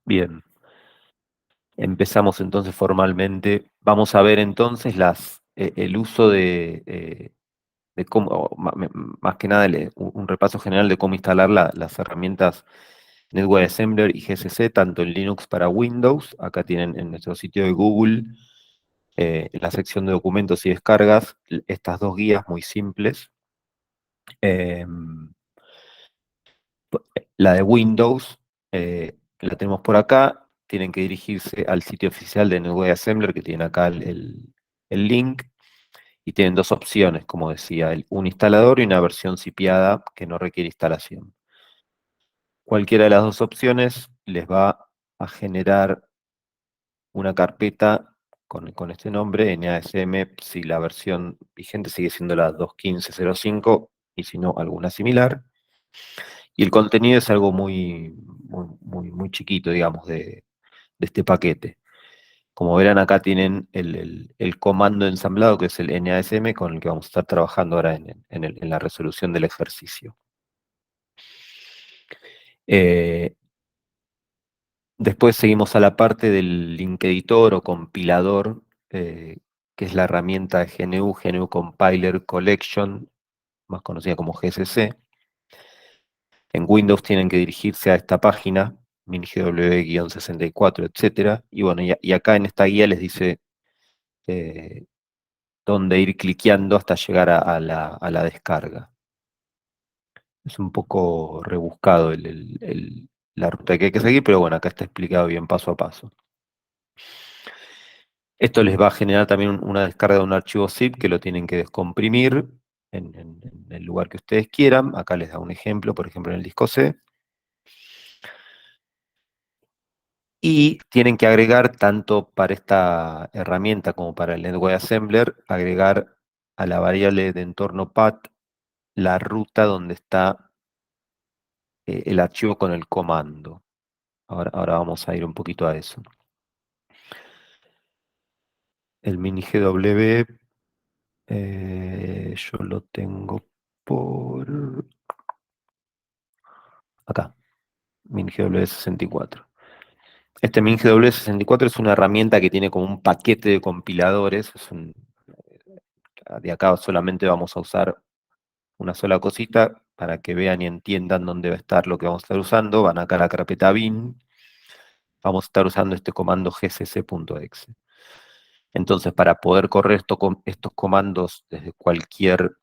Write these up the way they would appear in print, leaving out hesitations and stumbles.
Bien, empezamos entonces formalmente. Vamos a ver entonces el uso de cómo, más que nada, un repaso general de cómo instalar las herramientas NetWeaveAssembler y GCC, tanto en Linux para Windows. Acá tienen en nuestro sitio de Google, en la sección de documentos y descargas, estas dos guías muy simples. Em, La de Windows la tenemos por acá. Tienen que dirigirse al sitio oficial de NetWeaveAssembler, que tiene acá el link. Y tienen dos opciones, como decía, un instalador y una versión cipiada que no requiere instalación. Cualquiera de las dos opciones les va a generar una carpeta con este nombre, NASM, si la versión vigente sigue siendo la 2.15.05 y si no, alguna similar. Y el contenido es algo muy chiquito, digamos, de este paquete. Como verán, acá tienen el comando ensamblado, que es el NASM, con el que vamos a estar trabajando ahora en la resolución del ejercicio. Eh, Después seguimos a la parte del link editor o compilador, que es la herramienta de GNU Compiler Collection, más conocida como GCC. En Windows tienen que dirigirse a esta página, minigw-64, etcétera. Y bueno, y acá en esta guía les dice dónde ir cliqueando hasta llegar a la descarga. Es un poco rebuscado la ruta que hay que seguir, pero bueno, acá está explicado bien paso a paso. Esto les va a generar también una descarga de un archivo zip que lo tienen que descomprimir en el lugar que ustedes quieran. Acá les da un ejemplo, por ejemplo, en el disco C. Y tienen que agregar, tanto para esta herramienta como para el NetWeaveAssembler, agregar a la variable de entorno path la ruta donde está el archivo con el comando. Ahora vamos a ir un poquito a eso. El minigw yo lo tengo por acá, minigw64. Este minigw64 es una herramienta que tiene como un paquete de compiladores. De acá solamente vamos a usar una sola cosita para que vean y entiendan dónde va a estar lo que vamos a estar usando. Van acá a la carpeta bin. Vamos a estar usando este comando gcc.exe. Entonces, para poder correr estos comandos desde cualquier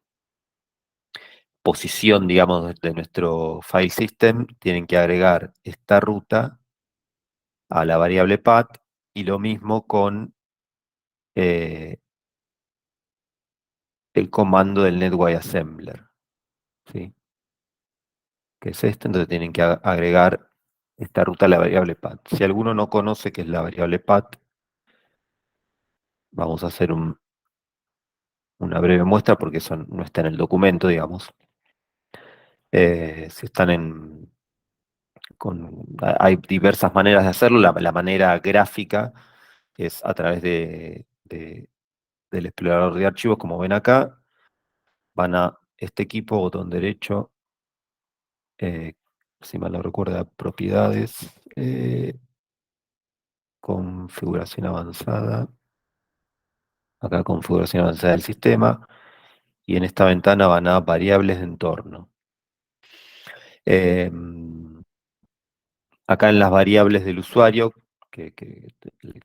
posición, digamos, de nuestro file system, tienen que agregar esta ruta a la variable path, y lo mismo con eh, el comando del NetWeaveAssembler, ¿sí? Que es este. Entonces tienen que agregar esta ruta a la variable path. Si alguno no conoce qué es la variable path, vamos a hacer una breve muestra, porque eso no está en el documento, digamos. Si están hay diversas maneras de hacerlo. La manera gráfica es a través del explorador de archivos, como ven acá. Van a este equipo, botón derecho, si mal no recuerda, propiedades, configuración avanzada. Acá, configuración avanzada del sistema. Y en esta ventana van a variables de entorno. Acá en las variables del usuario, que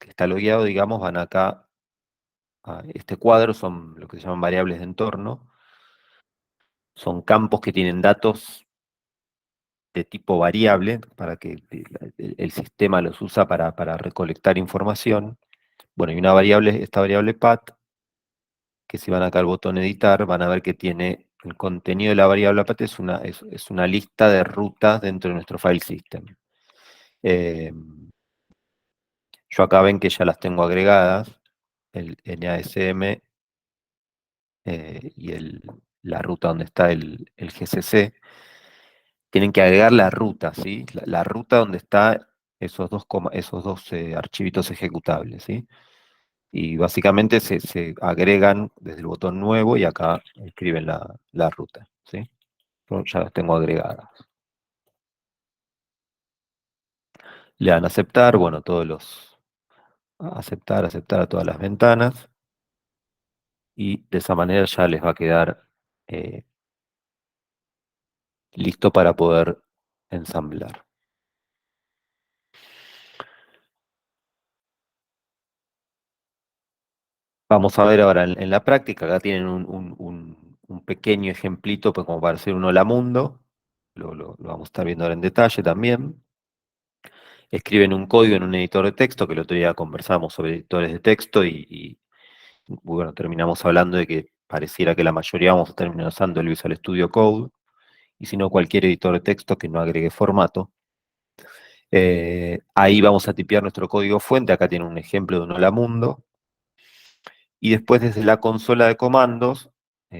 está logueado, digamos, van acá a este cuadro. Son lo que se llaman variables de entorno. Son campos que tienen datos de tipo variable, para que el sistema los usa para recolectar información. Bueno, y esta variable path, que si van acá al botón editar, van a ver que tiene el contenido de la variable path, es una lista de rutas dentro de nuestro file system. Eh, yo acá ven que ya las tengo agregadas, el NASM y la ruta donde está el GCC. Tienen que agregar la ruta, ¿sí? La ruta donde está esos dos archivitos ejecutables, ¿sí? Y básicamente se agregan desde el botón nuevo y acá escriben la ruta, ¿sí? Yo ya las tengo agregadas. Le dan a aceptar, bueno, aceptar, aceptar a todas las ventanas, y de esa manera ya les va a quedar eh, listo para poder ensamblar. Vamos a ver ahora en la práctica, acá tienen un pequeño ejemplito pues, como para hacer un hola mundo, lo vamos a estar viendo ahora en detalle también. Escriben un código en un editor de texto, que el otro día conversamos sobre editores de texto y, bueno, terminamos hablando de que pareciera que la mayoría vamos a terminar usando el Visual Studio Code, y si no cualquier editor de texto que no agregue formato. Ahí vamos a tipear nuestro código fuente, acá tiene un ejemplo de un hola mundo, y después desde la consola de comandos,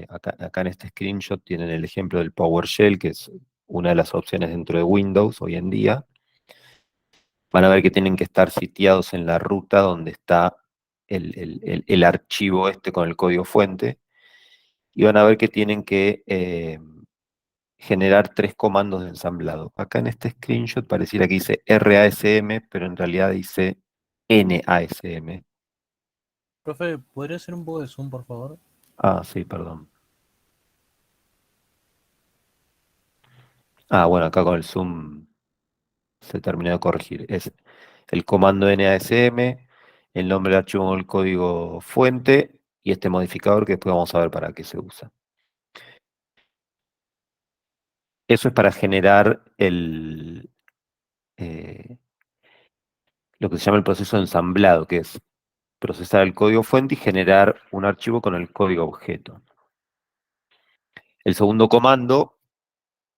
acá en este screenshot tienen el ejemplo del PowerShell, que es una de las opciones dentro de Windows hoy en día. Van a ver que tienen que estar sitiados en la ruta donde está el archivo este con el código fuente, y van a ver que tienen que generar 3 comandos de ensamblado. Acá en este screenshot pareciera que dice RASM, pero en realidad dice NASM. Profe, ¿podría hacer un poco de zoom, por favor? Ah, sí, perdón. Ah, bueno, acá con el zoom se terminó de corregir. Es el comando NASM, el nombre del archivo con el código fuente y este modificador que después vamos a ver para qué se usa. Eso es para generar eh, lo que se llama el proceso de ensamblado, que es procesar el código fuente y generar un archivo con el código objeto. El segundo comando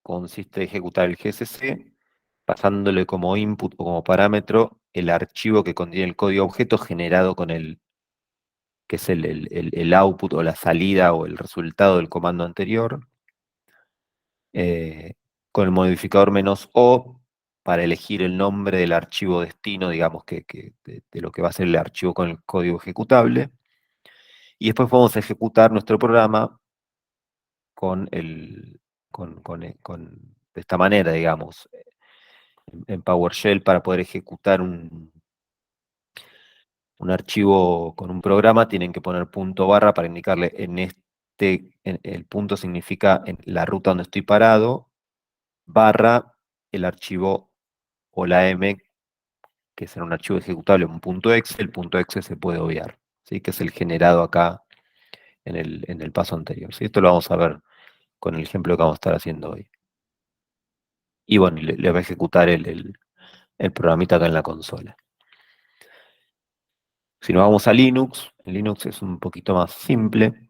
consiste en ejecutar el GCC, pasándole como input o como parámetro el archivo que contiene el código objeto generado con que es el output o la salida o el resultado del comando anterior, eh, con el modificador "-o" para elegir el nombre del archivo destino, digamos, de lo que va a ser el archivo con el código ejecutable. Y después vamos a ejecutar nuestro programa con de esta manera, digamos, en PowerShell para poder ejecutar un archivo con un programa, tienen que poner punto barra para indicarle el punto significa en la ruta donde estoy parado, barra el archivo o la M, que será un archivo ejecutable, un punto exe. El punto exe se puede obviar, ¿sí? Que es el generado acá en el paso anterior, ¿sí? Esto lo vamos a ver con el ejemplo que vamos a estar haciendo hoy. Y bueno, le va a ejecutar el programita acá en la consola. Si nos vamos a Linux, en Linux es un poquito más simple.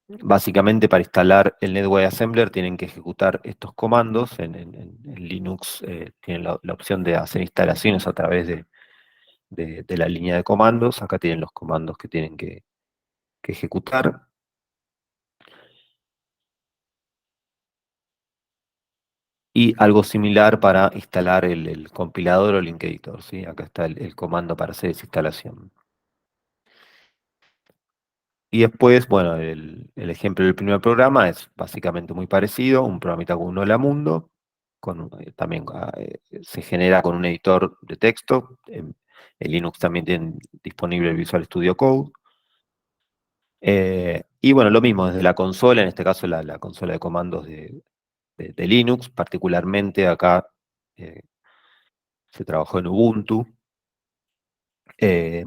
Básicamente para instalar el NetWare Assembler tienen que ejecutar estos comandos. En Linux tienen la opción de hacer instalaciones a través de la línea de comandos. Acá tienen los comandos que tienen que ejecutar. Y algo similar para instalar el compilador o link editor, ¿sí? Acá está el comando para hacer esa instalación. Y después, bueno, el ejemplo del primer programa es básicamente muy parecido, un programita con un hola mundo, también se genera con un editor de texto. En Linux también tienen disponible el Visual Studio Code. Y bueno, lo mismo desde la consola, en este caso la consola de comandos de Linux, particularmente acá se trabajó en Ubuntu. Eh,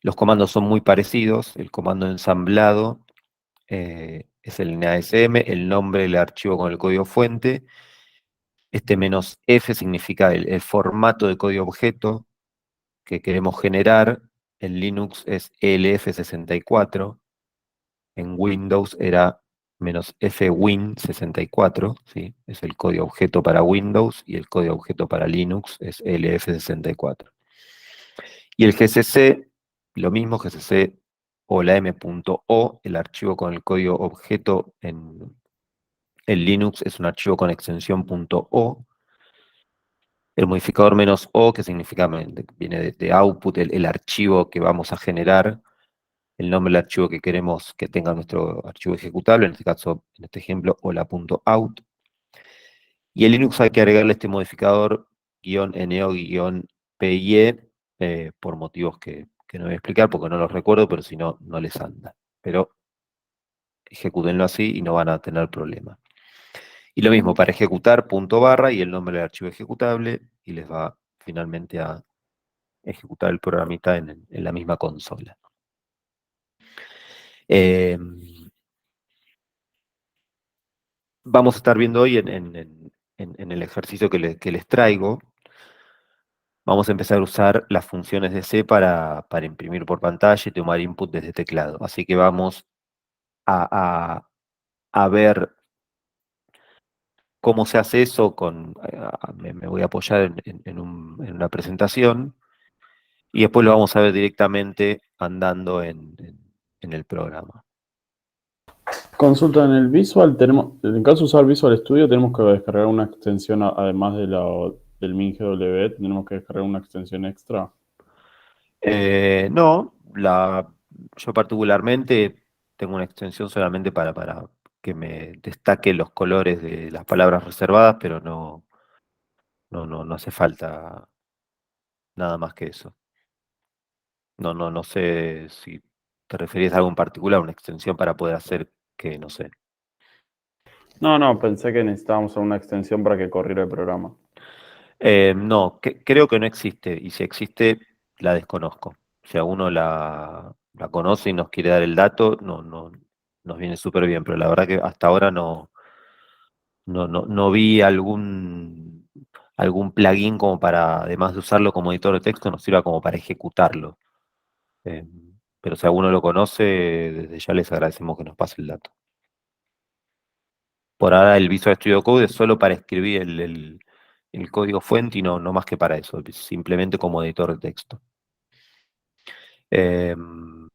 los comandos son muy parecidos, el comando de ensamblado es el NASM, el nombre del archivo con el código fuente. Este "-f" significa el formato de código objeto que queremos generar. En Linux es ELF64, en Windows era "-fwin64", ¿sí? Es el código objeto para Windows y el código objeto para Linux es ELF64. Y el GCC, lo mismo, GCC o la m.o, el archivo con el código objeto en Linux es un archivo con extensión .o. El modificador "-o", que significa, viene de output, el archivo que vamos a generar, el nombre del archivo que queremos que tenga nuestro archivo ejecutable, en este caso, en este ejemplo, hola.out. Y en Linux hay que agregarle este modificador -no-pye por motivos que no voy a explicar porque no los recuerdo, pero si no, no les anda. Pero ejecútenlo así y no van a tener problema. Y lo mismo, para ejecutar, punto barra y el nombre del archivo ejecutable, y les va finalmente a ejecutar el programita en la misma consola. Eh, Vamos a estar viendo hoy en el ejercicio que les traigo, vamos a empezar a usar las funciones de C para imprimir por pantalla y tomar input desde teclado. Así que vamos a, a- a ver cómo se hace eso me voy a apoyar en una presentación y después lo vamos a ver directamente andando en el programa. Consulta en el Visual, en caso de usar Visual Studio, tenemos que descargar una extensión, además del MinGW, tenemos que descargar una extensión extra. No, yo particularmente tengo una extensión solamente para que me destaque los colores de las palabras reservadas, pero no hace falta nada más que eso. No sé si te referías a algo en particular, una extensión para poder hacer que, no sé. No, pensé que necesitábamos una extensión para que corriera el programa. No, creo que no existe, y si existe, la desconozco. Si alguno la conoce y nos quiere dar el dato, nos viene súper bien, pero la verdad que hasta ahora no vi algún plugin como para, además de usarlo como editor de texto, nos sirva como para ejecutarlo. Eh, pero si alguno lo conoce, desde ya les agradecemos que nos pase el dato. Por ahora el Visual Studio Code es solo para escribir el código fuente y no más que para eso, simplemente como editor de texto. Perdón,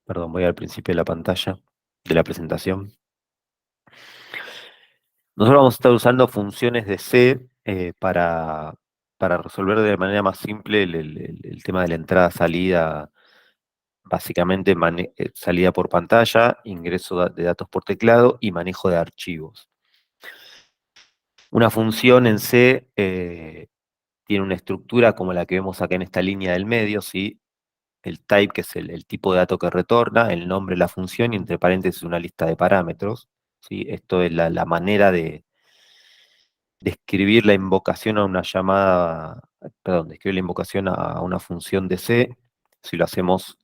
voy al principio de la pantalla, de la presentación. Nosotros vamos a estar usando funciones de C para resolver de manera más simple el tema de la entrada-salida, básicamente salida por pantalla, ingreso de datos por teclado y manejo de archivos. Una función en C tiene una estructura como la que vemos acá en esta línea del medio, ¿sí? El type, que es el tipo de dato que retorna, el nombre de la función y entre paréntesis una lista de parámetros, ¿sí? Esto es la manera de escribir la invocación a una llamada, perdón, de escribir la invocación a una función de C, si lo hacemos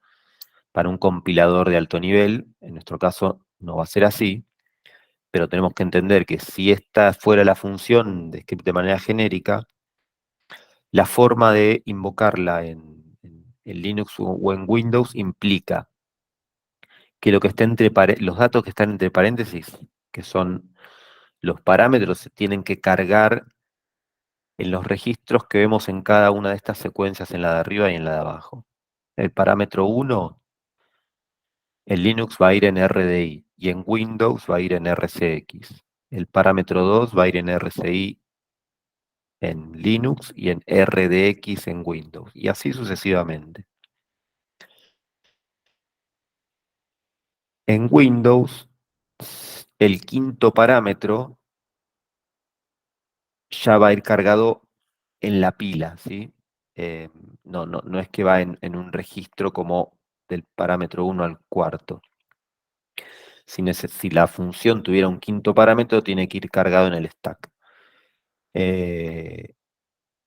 para un compilador de alto nivel, en nuestro caso no va a ser así, pero tenemos que entender que si esta fuera la función descrita de manera genérica, la forma de invocarla en Linux o en Windows implica que lo que está los datos que están entre paréntesis, que son los parámetros, se tienen que cargar en los registros que vemos en cada una de estas secuencias, en la de arriba y en la de abajo. El parámetro 1, en Linux va a ir en RDI y en Windows va a ir en RCX. El parámetro 2 va a ir en RCI en Linux y en RDX en Windows, y así sucesivamente. En Windows, el quinto parámetro ya va a ir cargado en la pila, ¿sí? Eh, no es que va en un registro como del parámetro 1 al cuarto. Si la función tuviera un quinto parámetro, tiene que ir cargado en el stack.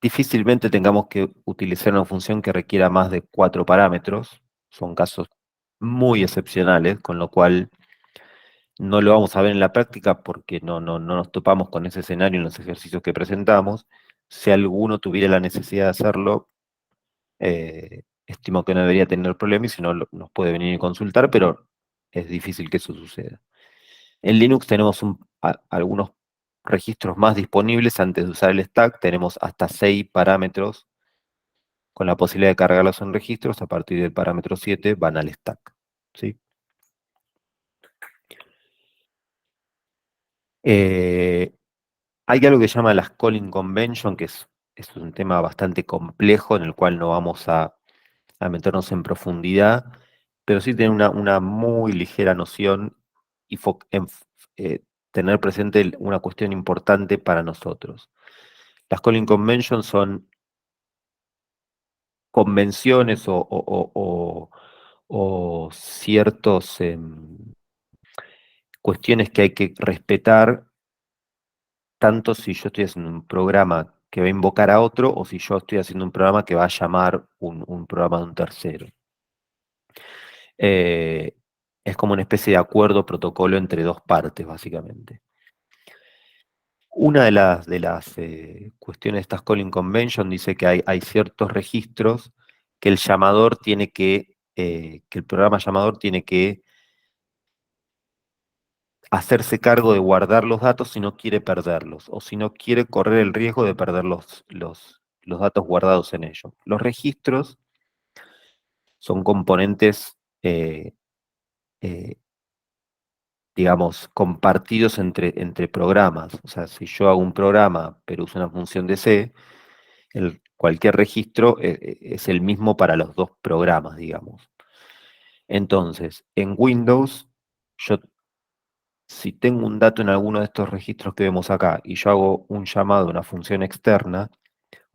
Difícilmente tengamos que utilizar una función que requiera más de 4 parámetros. Son casos muy excepcionales, con lo cual no lo vamos a ver en la práctica porque no nos topamos con ese escenario en los ejercicios que presentamos. Si alguno tuviera la necesidad de hacerlo, estimo que no debería tener problema y si no, nos puede venir y consultar, pero es difícil que eso suceda. En Linux tenemos algunos registros más disponibles antes de usar el stack. Tenemos hasta 6 parámetros con la posibilidad de cargarlos en registros. A partir del parámetro 7 van al stack, ¿sí? Hay algo que se llama las calling convention, que es un tema bastante complejo en el cual no vamos a meternos en profundidad, pero sí tener una muy ligera noción y tener presente una cuestión importante para nosotros. Las calling conventions son convenciones o ciertos cuestiones que hay que respetar, tanto si yo estoy haciendo un programa que va a invocar a otro o si yo estoy haciendo un programa que va a llamar un programa de un tercero. Eh, es como una especie de acuerdo, protocolo entre dos partes, básicamente. Una de las cuestiones de estas calling convention dice que hay ciertos registros que el llamador tiene que el programa llamador tiene que hacerse cargo de guardar los datos si no quiere perderlos, o si no quiere correr el riesgo de perder los datos guardados en ellos. Los registros son componentes, eh, digamos, compartidos entre programas. O sea, si yo hago un programa, pero uso una función de C, cualquier registro es el mismo para los dos programas, digamos. Entonces, en Windows, yo si tengo un dato en alguno de estos registros que vemos acá y yo hago un llamado a una función externa,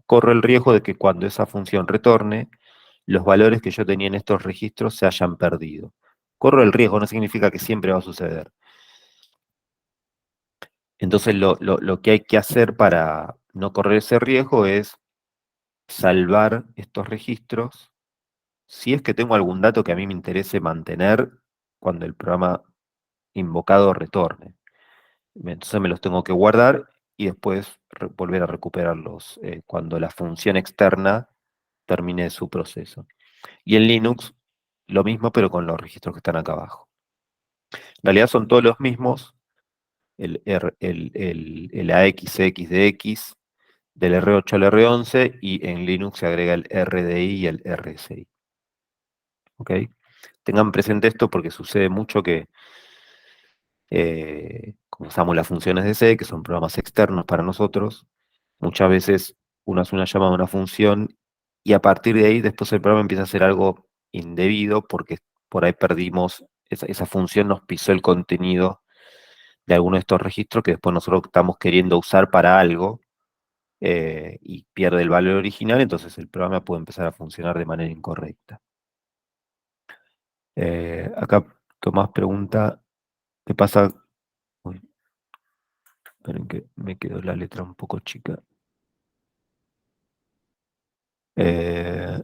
corro el riesgo de que cuando esa función retorne, los valores que yo tenía en estos registros se hayan perdido. Corro el riesgo, no significa que siempre va a suceder. Entonces lo que hay que hacer para no correr ese riesgo es salvar estos registros si es que tengo algún dato que a mí me interese mantener cuando el programa invocado retorne. Entonces me los tengo que guardar y después volver a recuperarlos cuando la función externa termine su proceso. Y en Linux lo mismo, pero con los registros que están acá abajo. En realidad son todos los mismos, el AXX de X, del R8 al R11, y en Linux se agrega el RDI y el RSI. ¿Ok? Tengan presente esto porque sucede mucho que, como usamos las funciones de C, que son programas externos para nosotros, muchas veces uno hace una llamada a una función y a partir de ahí después el programa empieza a hacer algo indebido porque por ahí perdimos, esa función nos pisó el contenido de alguno de estos registros que después nosotros estamos queriendo usar para algo y pierde el valor original, entonces el programa puede empezar a funcionar de manera incorrecta. Acá Tomás pregunta, ¿qué pasa? Uy, esperen que me quedó la letra un poco chica. Eh,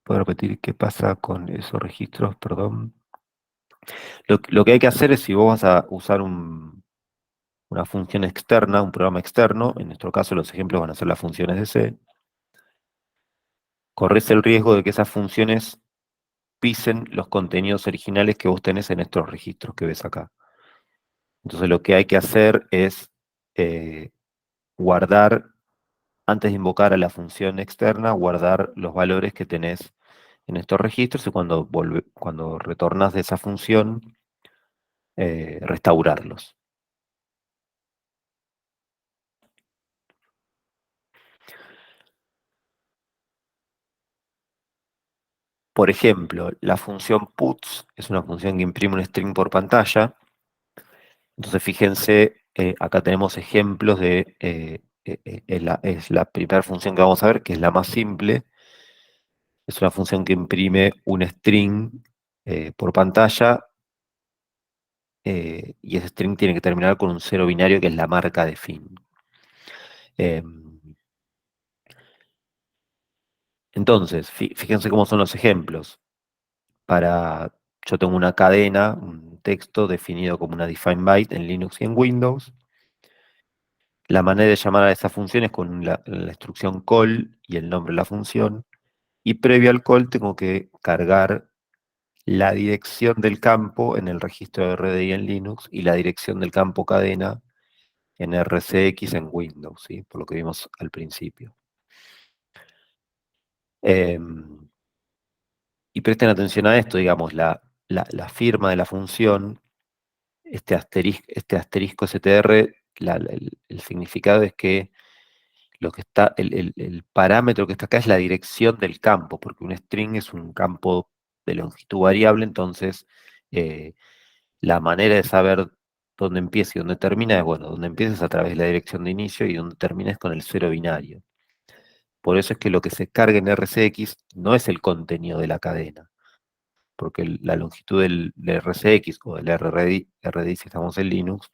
¿Puedo repetir qué pasa con esos registros? Perdón. Lo que hay que hacer es, si vos vas a usar una función externa, un programa externo, en nuestro caso los ejemplos van a ser las funciones de C, corres el riesgo de que esas funciones pisen los contenidos originales que vos tenés en estos registros que ves acá. Entonces lo que hay que hacer es guardar, antes de invocar a la función externa, guardar los valores que tenés en estos registros y cuando retornas de esa función, restaurarlos. Por ejemplo, la función puts es una función que imprime un string por pantalla. Entonces, fíjense, acá tenemos ejemplos es la primera función que vamos a ver, que es la más simple. Es una función que imprime un string por pantalla y ese string tiene que terminar con un cero binario que es la marca de fin. Entonces, fíjense cómo son los ejemplos. Yo tengo una cadena, un texto definido como una define byte en Linux y en Windows. La manera de llamar a esa función es con la instrucción call y el nombre de la función. Y previo al call tengo que cargar la dirección del campo en el registro de RDI en Linux y la dirección del campo cadena en RCX en Windows, ¿sí? Por lo que vimos al principio. Y presten atención a esto, digamos, la firma de la función, este asterisco str, el significado es que lo que está, el parámetro que está acá es la dirección del campo, porque un string es un campo de longitud variable, entonces la manera de saber donde empieza y donde termina es, bueno, donde empieza es a través de la dirección de inicio y donde termina es con el cero binario. Por eso es que lo que se carga en RCX no es el contenido de la cadena, porque la longitud del RCX o del RDI si estamos en Linux,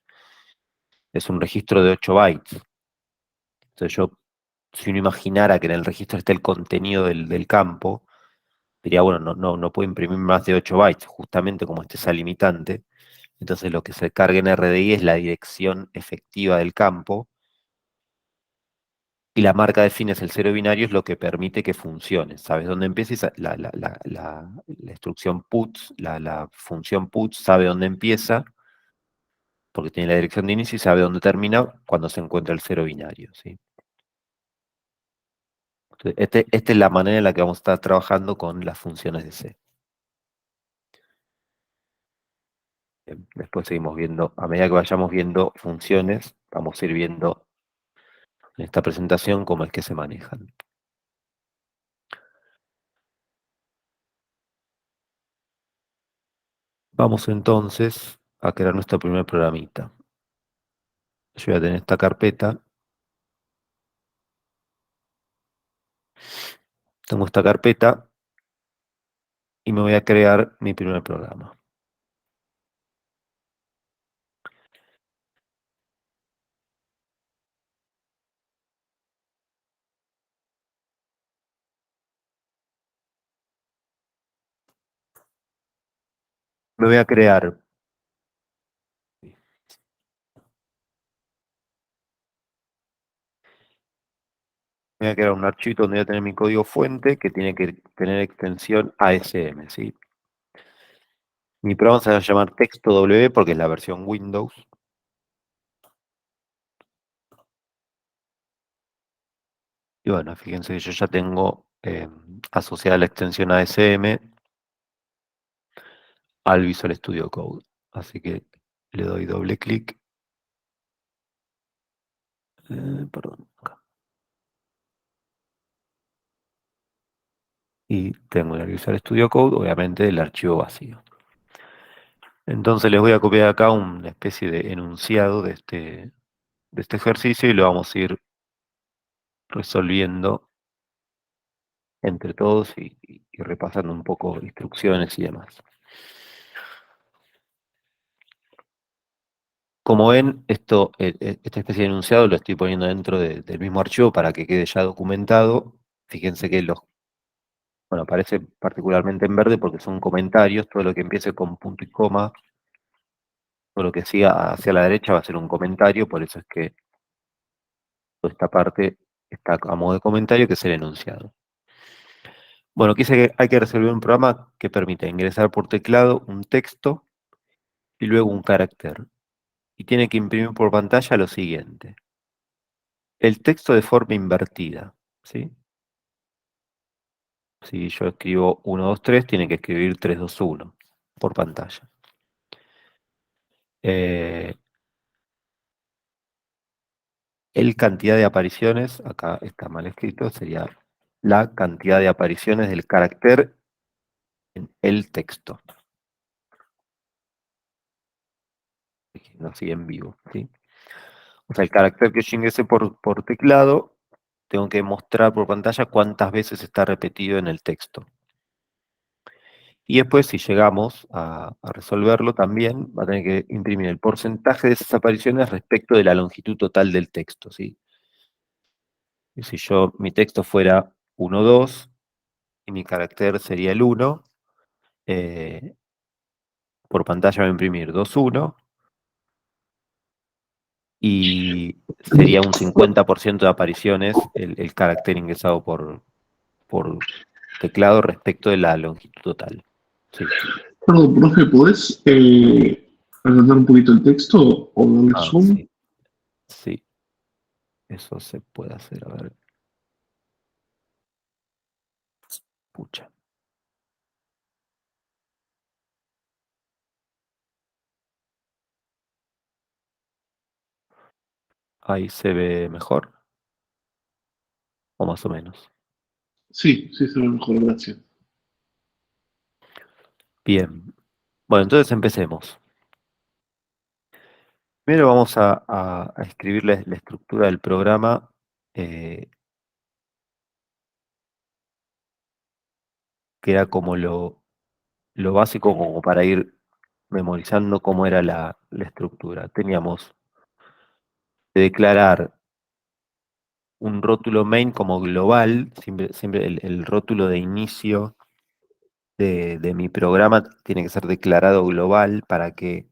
es un registro de 8 bytes. Entonces si uno imaginara que en el registro está el contenido del campo, diría, bueno, no puedo imprimir más de 8 bytes, justamente como este es esa limitante. Entonces lo que se carga en RDI es la dirección efectiva del campo, y la marca de fin es el cero binario, es lo que permite que funcione. ¿Sabes dónde empieza? La instrucción puts, la función puts sabe dónde empieza, porque tiene la dirección de inicio, y sabe dónde termina cuando se encuentra el cero binario, ¿sí? Entonces, esta es la manera en la que vamos a estar trabajando con las funciones de C. Bien, después seguimos viendo, a medida que vayamos viendo funciones, vamos a ir viendo en esta presentación cómo es que se manejan. Vamos entonces a crear nuestro primer programita. Yo voy a tener esta carpeta. Tengo esta carpeta y me voy a crear mi primer programa. Me voy a crear un archivo donde voy a tener mi código fuente que tiene que tener extensión ASM, ¿sí? Mi programa se va a llamar texto W porque es la versión Windows. Y bueno, fíjense que yo ya tengo asociada la extensión ASM al Visual Studio Code. Así que le doy doble clic. Perdón, acá. Y tengo en el Visual Studio Code, obviamente, el archivo vacío. Entonces les voy a copiar acá una especie de enunciado de este ejercicio y lo vamos a ir resolviendo entre todos y repasando un poco instrucciones y demás. Como ven, esta especie de enunciado lo estoy poniendo dentro del mismo archivo para que quede ya documentado. Fíjense que bueno, aparece particularmente en verde porque son comentarios. Todo lo que empiece con punto y coma, todo lo que siga hacia la derecha va a ser un comentario. Por eso es que toda esta parte está a modo de comentario, que es el enunciado. Bueno, aquí hay que resolver un programa que permite ingresar por teclado un texto y luego un carácter. Y tiene que imprimir por pantalla lo siguiente: el texto de forma invertida, ¿sí? Si yo escribo 1, 2, 3, tiene que escribir 3, 2, 1 por pantalla. El cantidad de apariciones, acá está mal escrito, sería la cantidad de apariciones del carácter en el texto. No sigue en vivo, ¿sí? O sea, el carácter que yo ingrese por teclado, tengo que mostrar por pantalla cuántas veces está repetido en el texto. Y después, si llegamos a resolverlo también, va a tener que imprimir el porcentaje de esas apariciones respecto de la longitud total del texto, ¿sí? Y si mi texto fuera 1, 2, y mi carácter sería el 1, por pantalla va a imprimir 2, 1, y sería un 50% de apariciones el carácter ingresado por teclado respecto de la longitud total. Sí. Perdón, profe, ¿podés agrandar un poquito el texto o darle zoom? Sí. Sí. Eso se puede hacer, a ver. Pucha. Ahí se ve mejor, o más o menos. Sí, sí, se ve mejor, gracias. Bien. Bueno, entonces empecemos. Primero vamos a escribir la estructura del programa. Que era como lo básico como para ir memorizando cómo era la estructura. Teníamos que declarar un rótulo main como global, siempre el rótulo de inicio de mi programa tiene que ser declarado global para que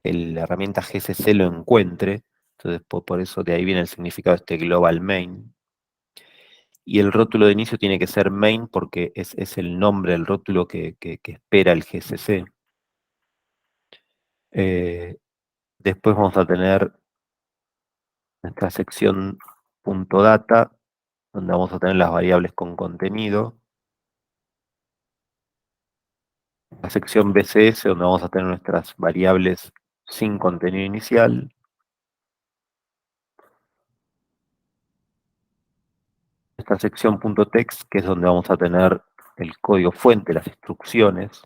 la herramienta GCC lo encuentre. Entonces, por eso de ahí viene el significado de este global main. Y el rótulo de inicio tiene que ser main porque es el nombre del rótulo que espera el GCC. Después vamos a tener nuestra sección .data, donde vamos a tener las variables con contenido. La sección BCS, donde vamos a tener nuestras variables sin contenido inicial. Esta sección .text, que es donde vamos a tener el código fuente, las instrucciones.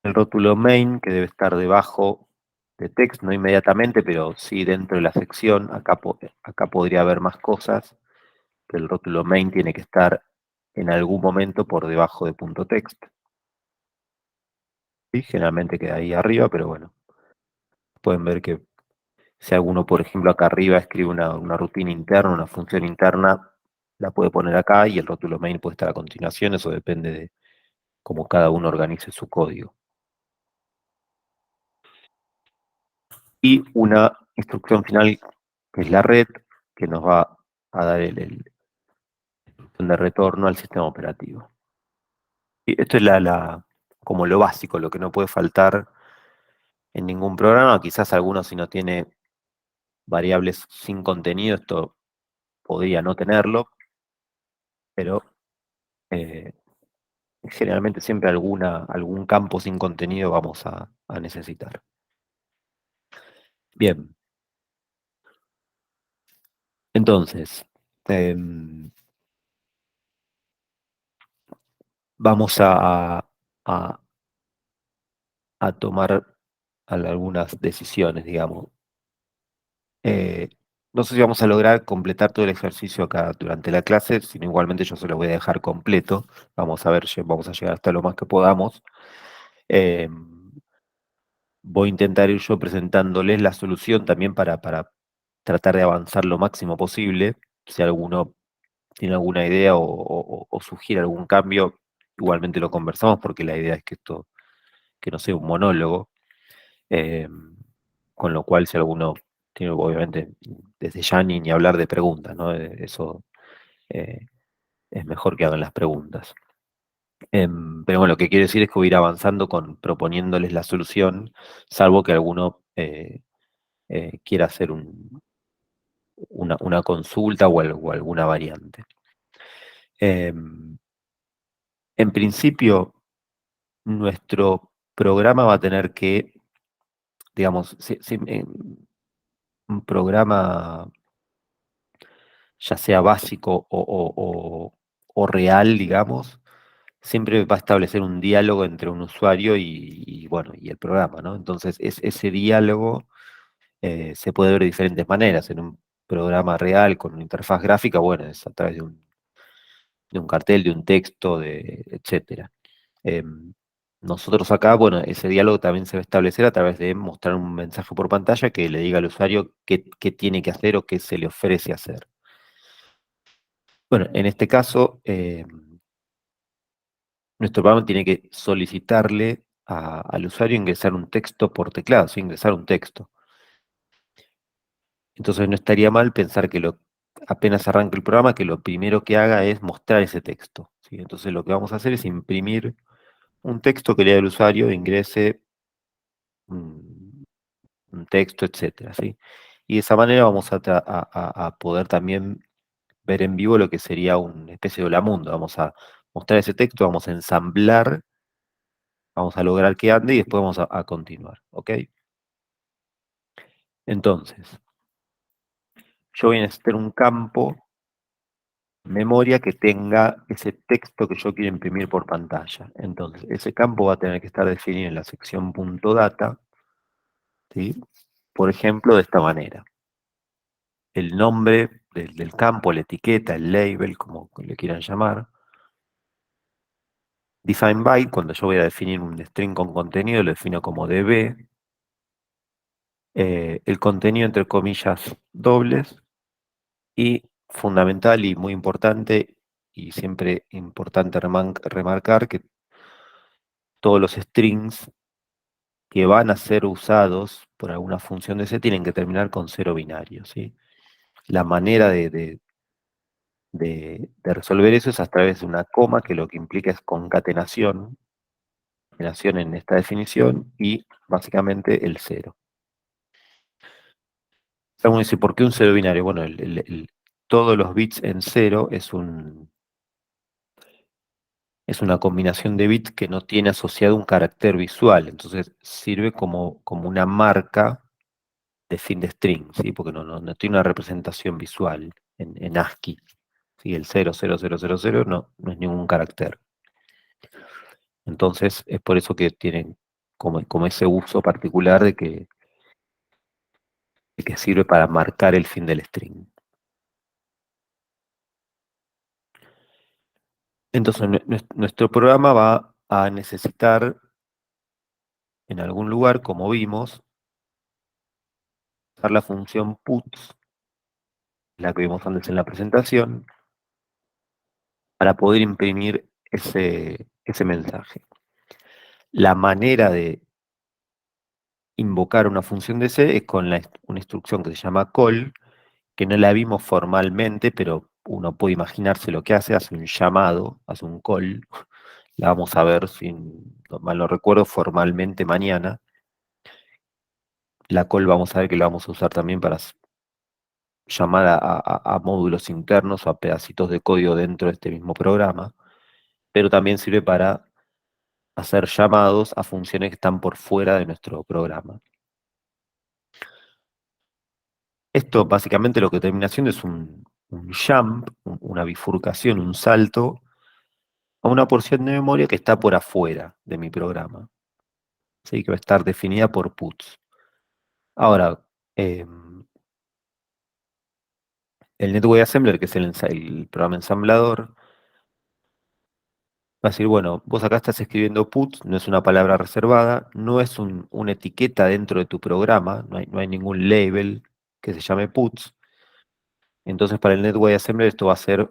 El rótulo main, que debe estar debajo de text, no inmediatamente, pero sí dentro de la sección. Acá podría haber más cosas, pero el rótulo main tiene que estar en algún momento por debajo de .text. ¿Sí? Generalmente queda ahí arriba, pero bueno, pueden ver que si alguno, por ejemplo, acá arriba escribe una rutina interna, una función interna, la puede poner acá y el rótulo main puede estar a continuación. Eso depende de cómo cada uno organice su código. Y una instrucción final, que es la red, que nos va a dar la instrucción de retorno al sistema operativo. Y esto es como lo básico, lo que no puede faltar en ningún programa. Quizás alguno, si no tiene variables sin contenido, esto podría no tenerlo, pero generalmente siempre algún campo sin contenido vamos a necesitar. Bien. Entonces, vamos a tomar algunas decisiones, digamos. No sé si vamos a lograr completar todo el ejercicio acá durante la clase, sino igualmente yo se lo voy a dejar completo. Vamos a ver, vamos a llegar hasta lo más que podamos. Eh, Voy a intentar ir yo presentándoles la solución también para tratar de avanzar lo máximo posible. Si alguno tiene alguna idea o sugiere algún cambio, igualmente lo conversamos porque la idea es que no sea un monólogo. Eh, con lo cual, si alguno tiene, obviamente, desde ya ni hablar de preguntas, ¿no? Eso eh, es mejor que hagan las preguntas. Pero bueno, lo que quiero decir es que voy a ir avanzando proponiéndoles la solución, salvo que alguno quiera hacer una consulta o alguna variante. En principio, nuestro programa va a tener que, digamos, un programa ya sea básico o real, digamos, siempre va a establecer un diálogo entre un usuario bueno, y el programa, ¿no? Entonces, ese diálogo se puede ver de diferentes maneras. En un programa real con una interfaz gráfica, bueno, es a través de un cartel, de un texto, etcétera. Nosotros acá, bueno, ese diálogo también se va a establecer a través de mostrar un mensaje por pantalla que le diga al usuario qué tiene que hacer o qué se le ofrece hacer. Bueno, en este caso, nuestro programa tiene que solicitarle al usuario ingresar un texto por teclado, sí, ingresar un texto. Entonces no estaría mal pensar que apenas arranque el programa, que lo primero que haga es mostrar ese texto, ¿sí? Entonces lo que vamos a hacer es imprimir un texto que lea el usuario, ingrese un, un texto, etcétera, ¿sí? Y de esa manera vamos a poder también ver en vivo lo que sería una especie de hola mundo. Vamos a mostrar ese texto, vamos a ensamblar, vamos a lograr que ande y después vamos a continuar, ¿ok? Entonces, yo voy a necesitar un campo memoria que tenga ese texto que yo quiero imprimir por pantalla. Entonces, ese campo va a tener que estar definido en la sección .data, ¿sí? Por ejemplo, de esta manera. El nombre del campo, la etiqueta, el label, como le quieran llamar. Define by, cuando yo voy a definir un string con contenido, lo defino como db. El contenido entre comillas dobles. Y fundamental y muy importante, y siempre importante remarcar que todos los strings que van a ser usados por alguna función de C tienen que terminar con 0 binario, ¿sí? La manera de resolver eso es a través de una coma, que lo que implica es concatenación en esta definición, y básicamente el 0. Uno dice, ¿por qué un 0 binario? Bueno, todos los bits en 0 es una combinación de bits que no tiene asociado un carácter visual, entonces sirve como una marca de fin de string, ¿sí? Porque no tiene una representación visual en ASCII. ¿Sí? El 00000 no es ningún carácter. Entonces es por eso que tienen como ese uso particular de que sirve para marcar el fin del string. Entonces nuestro programa va a necesitar en algún lugar, como vimos, usar la función puts, la que vimos antes en la presentación, para poder imprimir ese mensaje. La manera de invocar una función de C es con una instrucción que se llama call, que no la vimos formalmente, pero uno puede imaginarse lo que hace un llamado, hace un call. La vamos a ver, si mal no recuerdo, formalmente mañana. La call vamos a ver que la vamos a usar también para llamar a módulos internos o a pedacitos de código dentro de este mismo programa, pero también sirve para hacer llamados a funciones que están por fuera de nuestro programa. Esto básicamente lo que termina haciendo es un jump, una bifurcación, un salto a una porción de memoria que está por afuera de mi programa, ¿sí? Que va a estar definida por puts. Ahora, el Network Assembler, que es el programa ensamblador, va a decir, bueno, vos acá estás escribiendo puts, no es una palabra reservada, no es una etiqueta dentro de tu programa, no hay ningún label que se llame puts. Entonces para el Network Assembler esto va a ser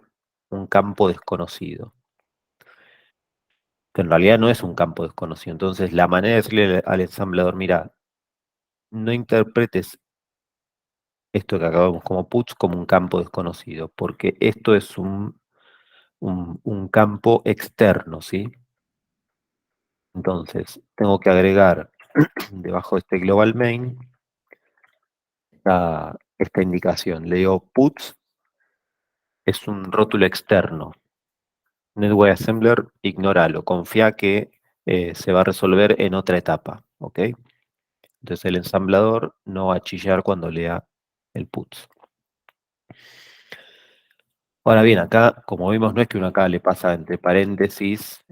un campo desconocido, que en realidad no es un campo desconocido. Entonces la manera de decirle al ensamblador, mira, no interpretes esto que acabamos como puts como un campo desconocido, porque esto es un campo externo, ¿sí? Entonces tengo que agregar debajo de este global main esta indicación. Le digo puts es un rótulo externo. Network Assembler, ignóralo, confía que se va a resolver en otra etapa, ¿ok? Entonces el ensamblador no va a chillar cuando lea el puts. Ahora bien, acá, como vimos, no es que uno acá le pasa entre paréntesis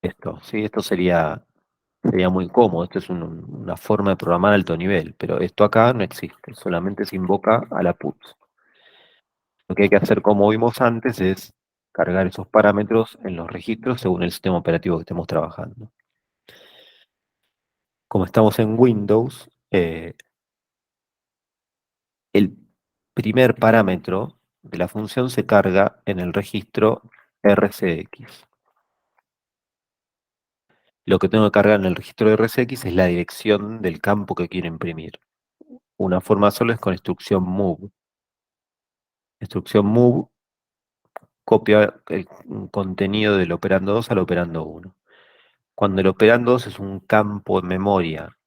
esto, ¿sí? Esto sería muy cómodo, esto es una forma de programar a alto nivel, pero esto acá no existe, solamente se invoca a la puts. Lo que hay que hacer, como vimos antes, es cargar esos parámetros en los registros según el sistema operativo que estemos trabajando. Como estamos en Windows, el primer parámetro de la función se carga en el registro RCX. Lo que tengo que cargar en el registro de RCX es la dirección del campo que quiero imprimir. Una forma sola es con instrucción move. Instrucción move copia el contenido del operando 2 al operando 1. Cuando el operando 2 es un campo en memoria,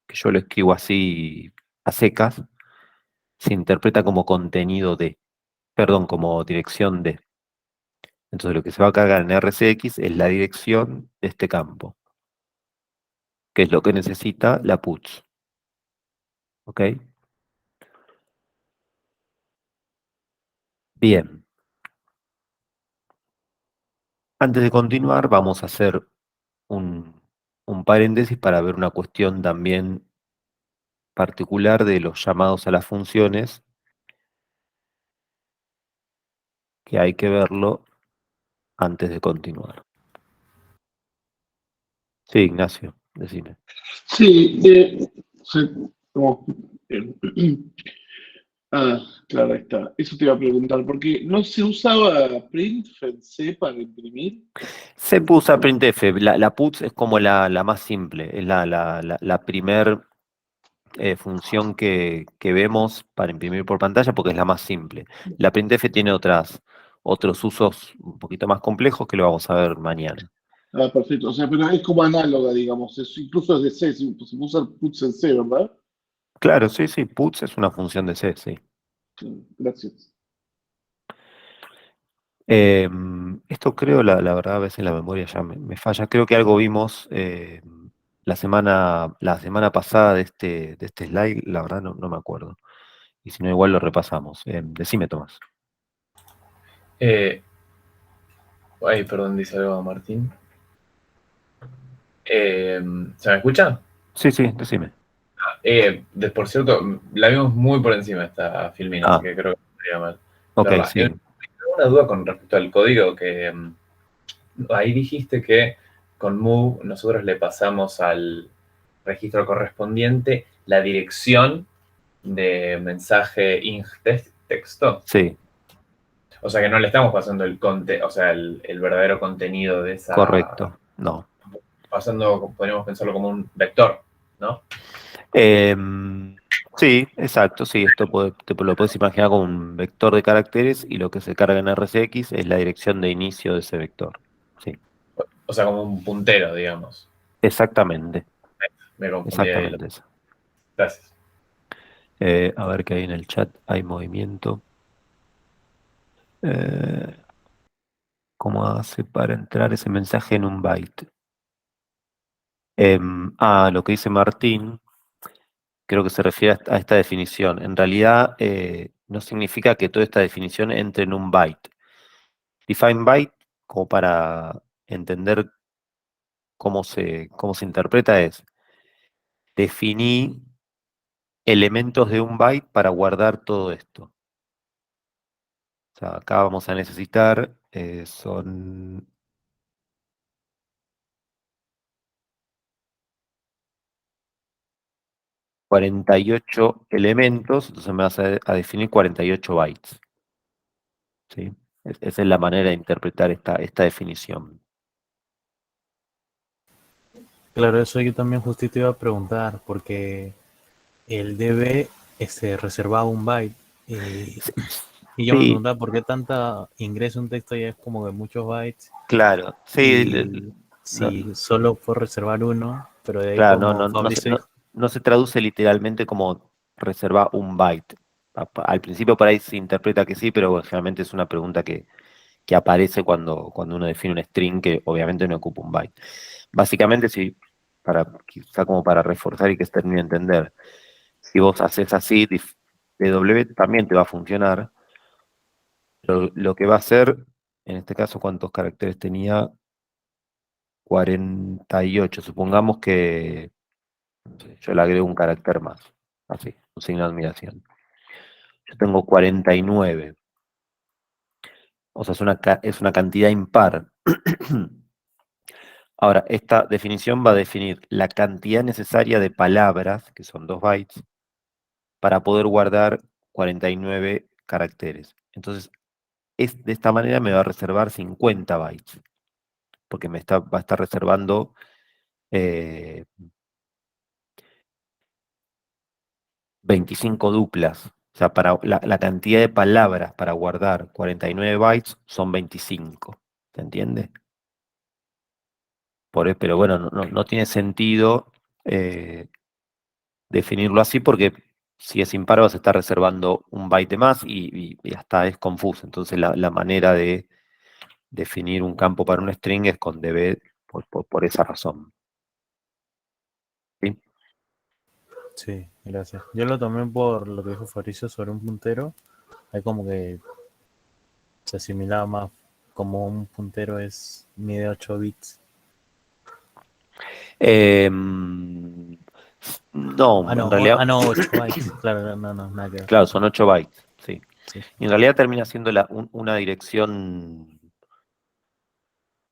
que yo lo escribo así a secas, se interpreta como contenido de, perdón, como dirección de. Entonces lo que se va a cargar en RCX es la dirección de este campo, que es lo que necesita la puts. ¿Ok? Bien. Antes de continuar, vamos a hacer un paréntesis para ver una cuestión también particular de los llamados a las funciones, que hay que verlo antes de continuar. Sí, Ignacio, decime. Sí, sí, como- eh, claro, ahí está. Eso te iba a preguntar, porque no se usaba print en C para imprimir. Se usa printf, la puts es como la más simple, es la primer función que vemos para imprimir por pantalla porque es la más simple. La printf tiene otros usos un poquito más complejos que lo vamos a ver mañana. Ah, perfecto. O sea, pero es como análoga, digamos. Incluso es de C, se usa puts en C, ¿verdad? Claro, sí, sí, puts es una función de C, sí. Sí, gracias. Esto creo, la verdad, a veces la memoria ya me falla. Creo que algo vimos la semana pasada de este slide, la verdad no me acuerdo. Y si no, igual lo repasamos. Decime, Tomás. Ay, perdón, dice algo Martín. ¿Se me escucha? Sí, sí, decime. Por cierto, la vimos muy por encima esta filmina, así Ah, que creo que no estaría mal ok, verla. sí, Tengo una duda con respecto al código que ahí dijiste que con move nosotros le pasamos al registro correspondiente la dirección de mensaje ing texto. sí, O sea que no le estamos pasando o sea, el verdadero contenido de esa. correcto. No. Pasando, podríamos pensarlo como un vector, ¿no? Sí, exacto, sí, esto te lo puedes imaginar como un vector de caracteres y lo que se carga en RCX es la dirección de inicio de ese vector. Sí, O sea, como un puntero, digamos. exactamente, Me confundí ahí. exactamente eso. Gracias. A ver qué hay en el chat, hay movimiento. Eh, ¿Cómo hace para entrar ese mensaje en un byte? Lo que dice Martín, creo que se refiere a esta definición. En realidad, no significa que toda esta definición entre en un byte. Define byte, como para entender cómo se interpreta, es definí elementos de un byte para guardar todo esto. O sea, acá vamos a necesitar, son 48 elementos, entonces me vas a definir 48 bytes. ¿Sí? Esa es la manera de interpretar esta definición. Claro, eso yo también justito iba a preguntar, porque el DB reservaba un byte. Y yo me Sí, preguntaba por qué tanta ingreso un texto ya es como de muchos bytes. claro, sí, Y no, si solo fue reservar uno, pero de ahí claro, no, como no, no se, Fabricio no, dijo, no se traduce literalmente como reservar un byte. Al principio por ahí se interpreta que sí, pero bueno, generalmente es una pregunta que aparece cuando uno define un string que obviamente no ocupa un byte. Básicamente, sí, quizá como para reforzar y que se termine de entender, si vos haces así, W también te va a funcionar. Lo que va a hacer, en este caso, ¿cuántos caracteres tenía? 48. Supongamos que no sé, yo le agrego un carácter más, así, un signo de admiración. Yo tengo 49. O sea, es una cantidad impar. Ahora, esta definición va a definir la cantidad necesaria de palabras, que son 2 bytes, para poder guardar 49 caracteres. Entonces, de esta manera me va a reservar 50 bytes, porque va a estar reservando 25 duplas. O sea, para la cantidad de palabras para guardar 49 bytes son 25. ¿Se entiende? Pero bueno, no tiene sentido definirlo así porque si es impar vas a estar reservando un byte de más y hasta es confuso. Entonces la manera de definir un campo para un string es con db por esa razón. ¿Sí? sí, gracias. Yo lo tomé por lo que dijo Fabricio sobre un puntero. Hay como que Se asimilaba más como un puntero mide 8 bits. No, en realidad, No, 8 bytes. Claro, no, nada que ver. claro, son 8 bytes, sí. Sí. Y en realidad termina siendo una dirección,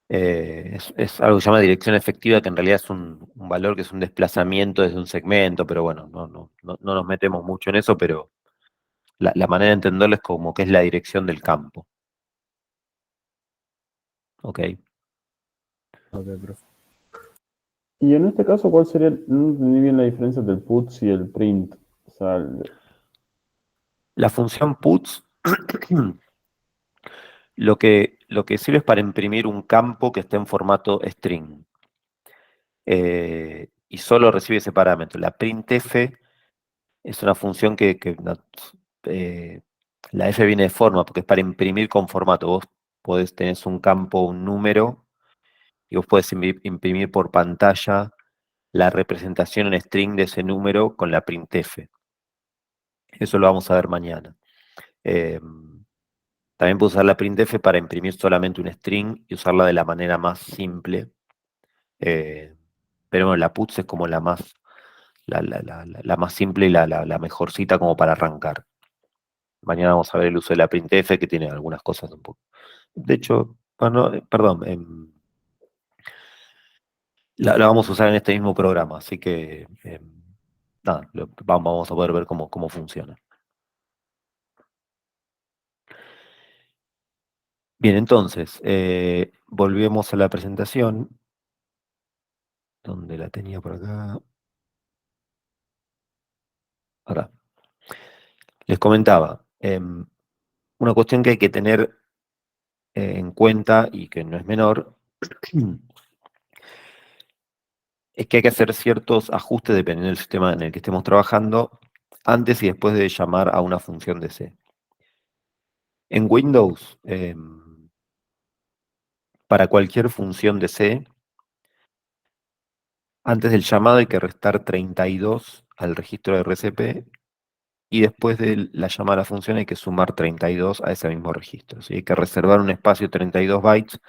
es algo que se llama dirección efectiva, que en realidad es un valor que es un desplazamiento desde un segmento, pero bueno, no nos metemos mucho en eso, pero la manera de entenderlo es como que es la dirección del campo. ¿Ok? Ok, profe. Y en este caso, ¿cuál sería? No entendí bien la diferencia entre el puts y el print. O sea, La función puts lo que sirve es para imprimir un campo que esté en formato string. Y solo recibe ese parámetro. La printf es una función eh, la f viene de forma, porque es para imprimir con formato. Vos tenés un campo, un número, y vos podés imprimir por pantalla la representación en string de ese número con la printf. Eso lo vamos a ver mañana. Eh, También puedo usar la printf para imprimir solamente un string y usarla de la manera más simple. Pero bueno, la puts es como la más simple y la mejorcita como para arrancar. Mañana vamos a ver el uso de la printf, que tiene algunas cosas un poco. De hecho, bueno, perdón, la vamos a usar en este mismo programa, así que nada, vamos a poder ver cómo funciona. Bien, entonces, volvemos a la presentación, donde la tenía por acá. Acá. Les comentaba, una cuestión que hay que tener en cuenta y que no es menor, es que hay que hacer ciertos ajustes dependiendo del sistema en el que estemos trabajando, antes y después de llamar a una función de C. En Windows, para cualquier función de C, antes del llamado hay que restar 32 al registro de RCP, y después de la llamada a la función hay que sumar 32 a ese mismo registro. ¿Sí? Hay que reservar un espacio de 32 bytes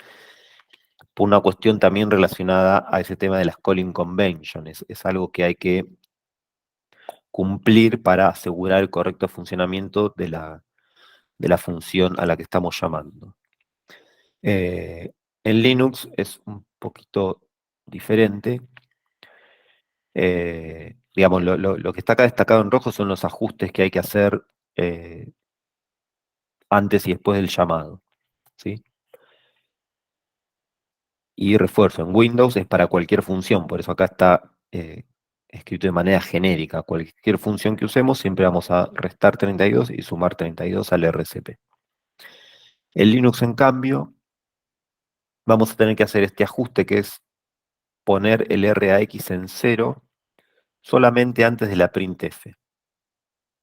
por una cuestión también relacionada a ese tema de las calling conventions. Es algo que hay que cumplir para asegurar el correcto funcionamiento de la función a la que estamos llamando. En Linux es un poquito diferente. Digamos, lo que está acá destacado en rojo son los ajustes que hay que hacer antes y después del llamado, ¿sí? Y refuerzo, en Windows es para cualquier función, por eso acá está escrito de manera genérica. Cualquier función que usemos, siempre vamos a restar 32 y sumar 32 al RCP. En Linux, en cambio, vamos a tener que hacer este ajuste, que es poner el RAX en 0 solamente antes de la printf,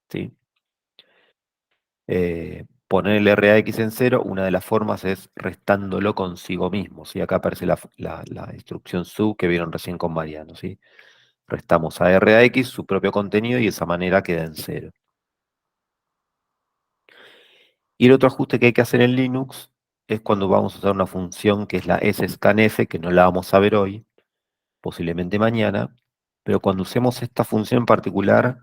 ¿sí? Poner el RAX en 0, una de las formas es restándolo consigo mismo, ¿sí? Acá aparece la instrucción sub que vieron recién con Mariano, ¿sí? Restamos a RAX su propio contenido y de esa manera queda en 0. Y el otro ajuste que hay que hacer en Linux es cuando vamos a usar una función que es la scanf, que no la vamos a ver hoy, posiblemente mañana, pero cuando usemos esta función en particular,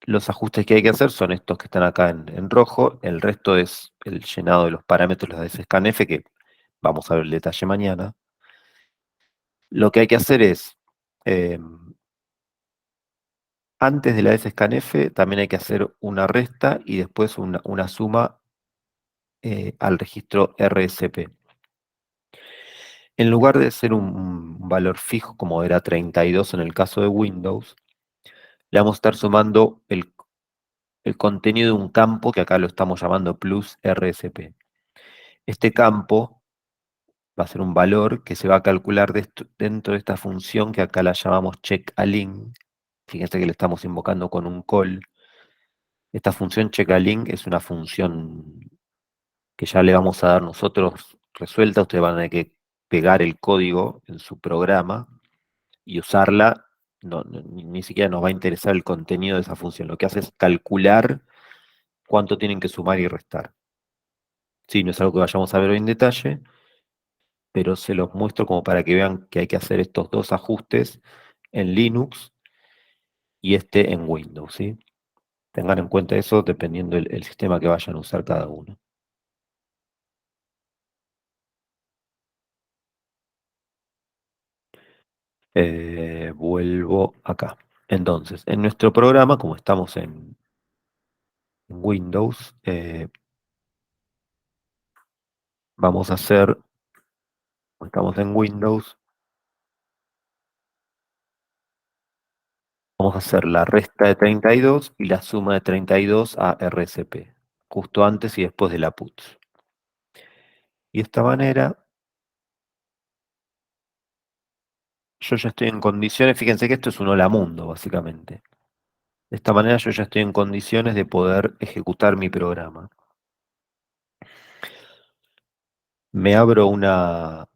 los ajustes que hay que hacer son estos que están acá en rojo. El resto es el llenado de los parámetros de scanf, que vamos a ver el detalle mañana. Lo que hay que hacer es, antes de la scanf, también hay que hacer una resta y después una suma al registro RSP. En lugar de ser un valor fijo, como era 32 en el caso de Windows, le vamos a estar sumando el contenido de un campo que acá lo estamos llamando plus RSP. Este campo va a ser un valor que se va a calcular dentro de esta función que acá la llamamos checkalink. Fíjense que le estamos invocando con un call. Esta función checkalink es una función que ya le vamos a dar nosotros resuelta. Ustedes van a tener que pegar el código en su programa y usarla. Ni siquiera nos va a interesar el contenido de esa función. Lo que hace es calcular cuánto tienen que sumar y restar. Sí, no es algo que vayamos a ver hoy en detalle, pero se los muestro como para que vean que hay que hacer estos dos ajustes en Linux y en Windows, ¿sí? Tengan en cuenta eso dependiendo el sistema que vayan a usar cada uno. Vuelvo acá. Entonces, en nuestro programa, como estamos en Windows, vamos a hacer, como estamos en Windows, vamos a hacer la resta de 32 y la suma de 32 a RCP, justo antes y después de la PUTS. Y de esta manera, yo ya estoy en condiciones, fíjense que esto es un hola mundo, básicamente. De esta manera yo ya estoy en condiciones de poder ejecutar mi programa. Me abro una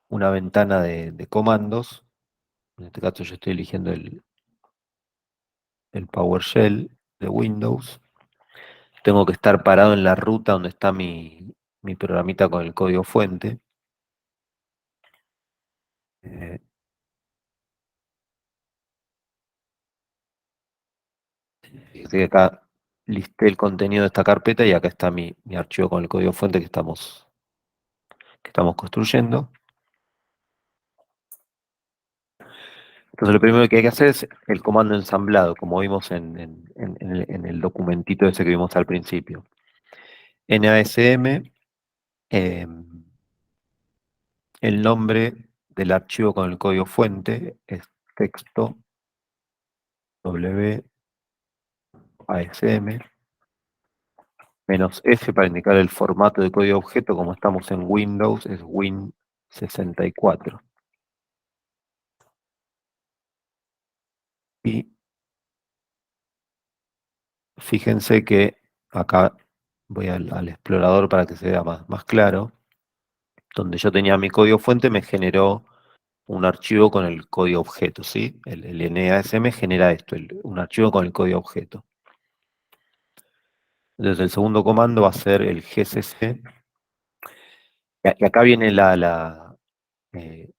ventana de comandos. En este caso yo estoy eligiendo el PowerShell de Windows. Tengo que estar parado en la ruta donde está mi programita con el código fuente. Eh, Fíjense que acá listé el contenido de esta carpeta y acá está mi archivo con el código fuente que estamos construyendo. Entonces lo primero que hay que hacer es el comando ensamblado, como vimos en el documentito ese que vimos al principio. NASM, el nombre del archivo con el código fuente es texto WASM, menos F para indicar el formato de código objeto, como estamos en Windows, es Win64. Y fíjense que acá voy al explorador para que se vea más claro. Donde yo tenía mi código fuente me generó un archivo con el código objeto, ¿sí? El NASM genera esto, un archivo con el código objeto. Entonces el segundo comando va a ser el gcc. Y acá viene eh,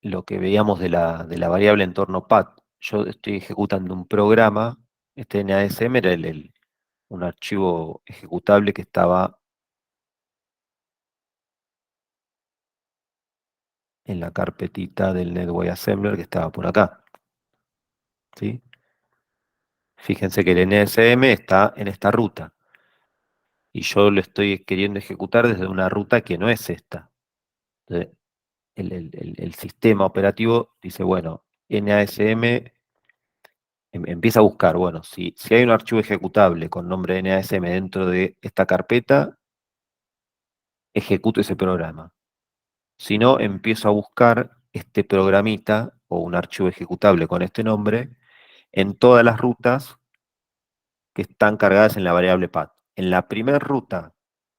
lo que veíamos de la variable entorno path. Yo estoy ejecutando un programa, este NASM era un archivo ejecutable que estaba en la carpetita del Netway Assembler que estaba por acá, ¿sí? Fíjense que el NSM está en esta ruta y yo lo estoy queriendo ejecutar desde una ruta que no es esta. Entonces, el sistema operativo dice, bueno, NASM empieza a buscar, bueno, si hay un archivo ejecutable con nombre de NASM dentro de esta carpeta, ejecuto ese programa. Si no, empiezo a buscar este programita o un archivo ejecutable con este nombre en todas las rutas que están cargadas en la variable path. En la primera ruta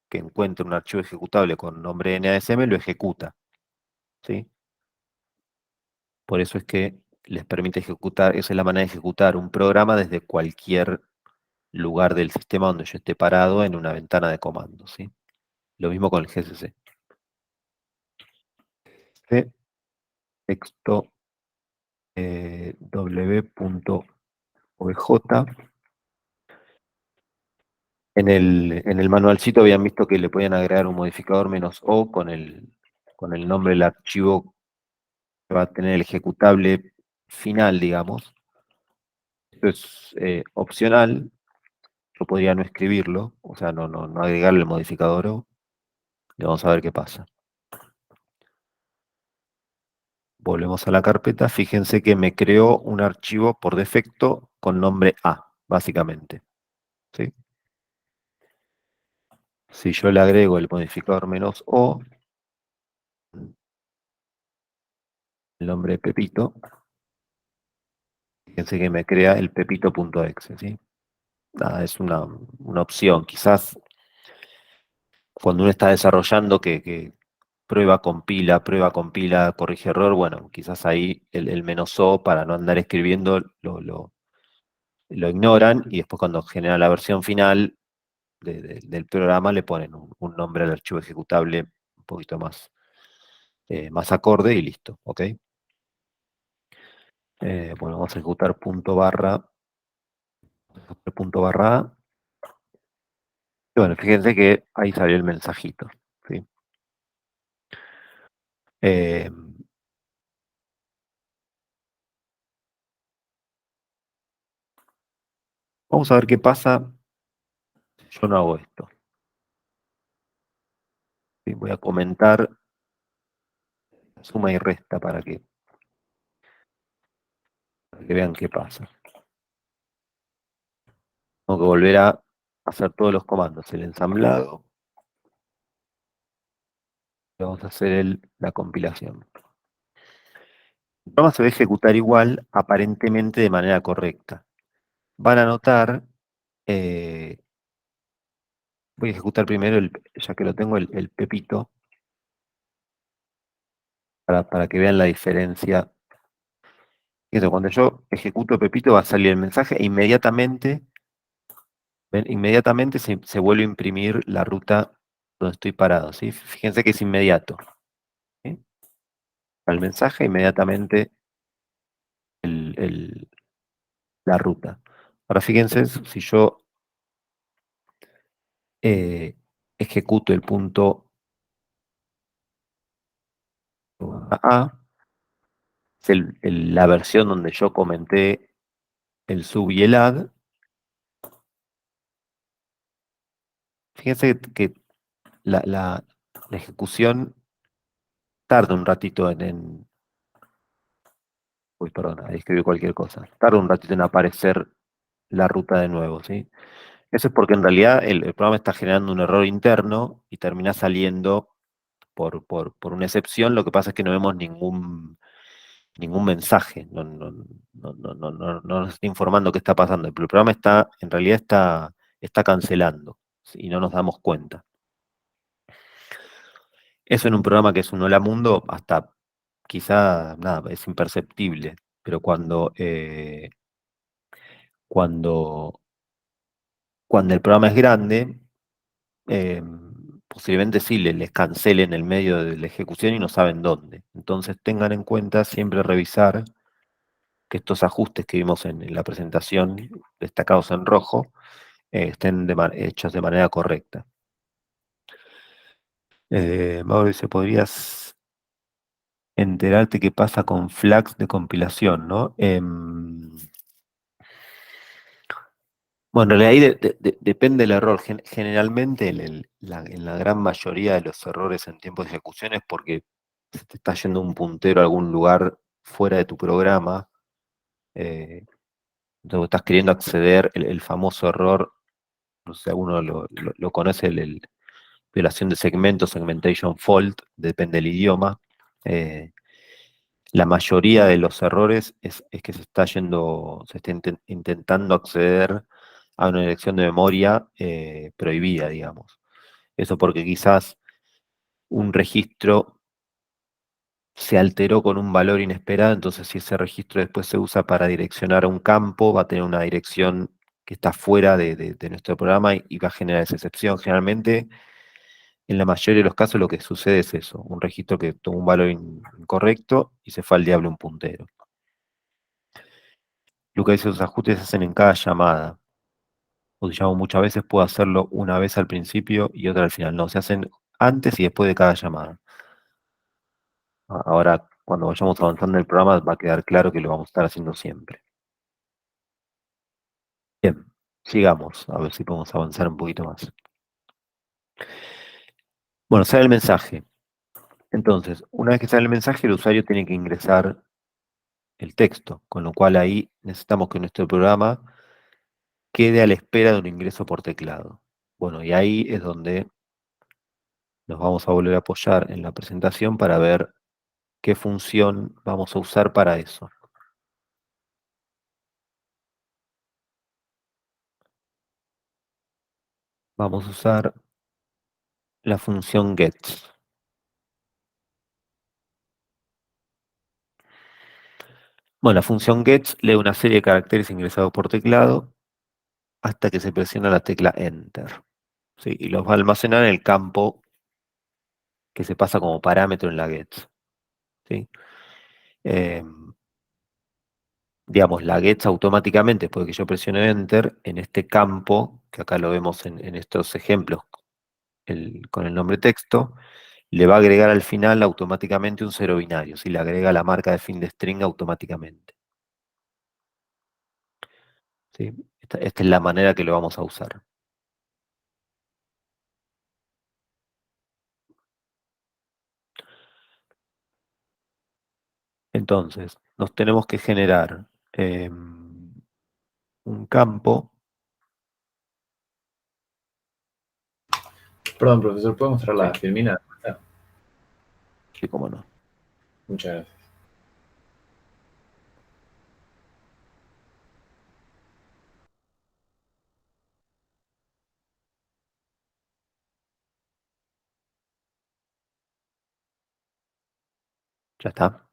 que encuentre un archivo ejecutable con nombre de NASM, lo ejecuta, ¿sí? Por eso es que les permite ejecutar, esa es la manera de ejecutar un programa desde cualquier lugar del sistema donde yo esté parado en una ventana de comandos, ¿sí? Lo mismo con el GCC. ¿Sí? Texto w.obj. En el manualcito habían visto que le podían agregar un modificador "-o" con el nombre del archivo que va a tener el ejecutable final, digamos. Esto es opcional, yo podría no escribirlo, o sea, no agregarle el modificador "-o". Y vamos a ver qué pasa. Volvemos a la carpeta, fíjense que me creó un archivo por defecto con nombre A, básicamente, ¿sí? Si yo le agrego el modificador "-o", el nombre de Pepito, fíjense que me crea el pepito.exe, ¿sí? Nada, es una opción. Quizás cuando uno está desarrollando que prueba, compila, corrige error, bueno, quizás ahí el "-o" para no andar escribiendo lo ignoran y después cuando generan la versión final del programa le ponen un nombre al archivo ejecutable un poquito más acorde y listo, ¿ok? Bueno, vamos a ejecutar punto barra A. Y bueno, fíjense que ahí salió el mensajito, ¿sí? Eh, Vamos a ver qué pasa si yo no hago esto. ¿Sí? Voy a comentar suma y resta para que vean qué pasa. Tengo que volver a hacer todos los comandos, el ensamblado. Y vamos a hacer la compilación. El programa se va a ejecutar igual, aparentemente de manera correcta. Van a notar, voy a ejecutar primero, ya que lo tengo, el pepito, para que vean la diferencia. Fíjense, cuando yo ejecuto Pepito va a salir el mensaje e inmediatamente, ¿ven? Inmediatamente se vuelve a imprimir la ruta donde estoy parado, ¿sí? Fíjense que es inmediato, ¿sí? Al mensaje inmediatamente la ruta. Ahora fíjense, si yo ejecuto el punto A, es la versión donde yo comenté el sub y el add. Fíjense que la ejecución tarda un ratito uy, perdón, ahí escribí cualquier cosa. Tarda un ratito en aparecer la ruta de nuevo, ¿sí? Eso es porque en realidad el programa está generando un error interno y termina saliendo por una excepción. Lo que pasa es que no vemos ningún mensaje. No nos está informando qué está pasando. Pero el programa en realidad está cancelando, ¿sí? Y no nos damos cuenta. Eso en un programa que es un hola mundo, hasta quizá nada, es imperceptible. Pero cuando, cuando el programa es grande, posiblemente sí les cancele en el medio de la ejecución y no saben dónde. Entonces tengan en cuenta siempre revisar que estos ajustes que vimos en la presentación, destacados en rojo, estén hechos de manera correcta. Mauricio, ¿podrías enterarte qué pasa con flags de compilación, ¿no? Bueno, en realidad ahí depende del error. Generalmente, en la gran mayoría de los errores en tiempo de ejecución es porque se te está yendo un puntero a algún lugar fuera de tu programa. Entonces estás queriendo acceder, el famoso error, no sé si alguno lo conoce, violación de segmento, segmentation fault, depende del idioma. La mayoría de los errores es que se está intentando acceder a una dirección de memoria prohibida, digamos. Eso porque quizás un registro se alteró con un valor inesperado, entonces si ese registro después se usa para direccionar a un campo, va a tener una dirección que está fuera de nuestro programa y va a generar esa excepción. Generalmente, en la mayoría de los casos lo que sucede es eso, un registro que tomó un valor incorrecto y se fue al diablo un puntero. Luca dice, los ajustes se hacen en cada llamada. O si llamo muchas veces, puedo hacerlo una vez al principio y otra al final. No, se hacen antes y después de cada llamada. Ahora, cuando vayamos avanzando en el programa, va a quedar claro que lo vamos a estar haciendo siempre. Bien, sigamos, a ver si podemos avanzar un poquito más. Bueno, sale el mensaje. Entonces, una vez que sale el mensaje, el usuario tiene que ingresar el texto, con lo cual ahí necesitamos que nuestro programa quede a la espera de un ingreso por teclado. Bueno, y ahí es donde nos vamos a volver a apoyar en la presentación para ver qué función vamos a usar para eso. Vamos a usar la función get. Bueno, la función gets lee una serie de caracteres ingresados por teclado hasta que se presiona la tecla Enter. ¿Sí? Y los va a almacenar en el campo que se pasa como parámetro en la gets. ¿Sí? Digamos, la gets automáticamente, después de que yo presione Enter, en este campo, que acá lo vemos en estos ejemplos con el nombre texto, le va a agregar al final automáticamente un cero binario, si le agrega la marca de fin de string automáticamente. ¿Sí? Esta es la manera que lo vamos a usar. Entonces, nos tenemos que generar un campo. Perdón, profesor, ¿puedo mostrar la Sí. filmina? Ah, Sí, cómo no. muchas gracias. Ya está.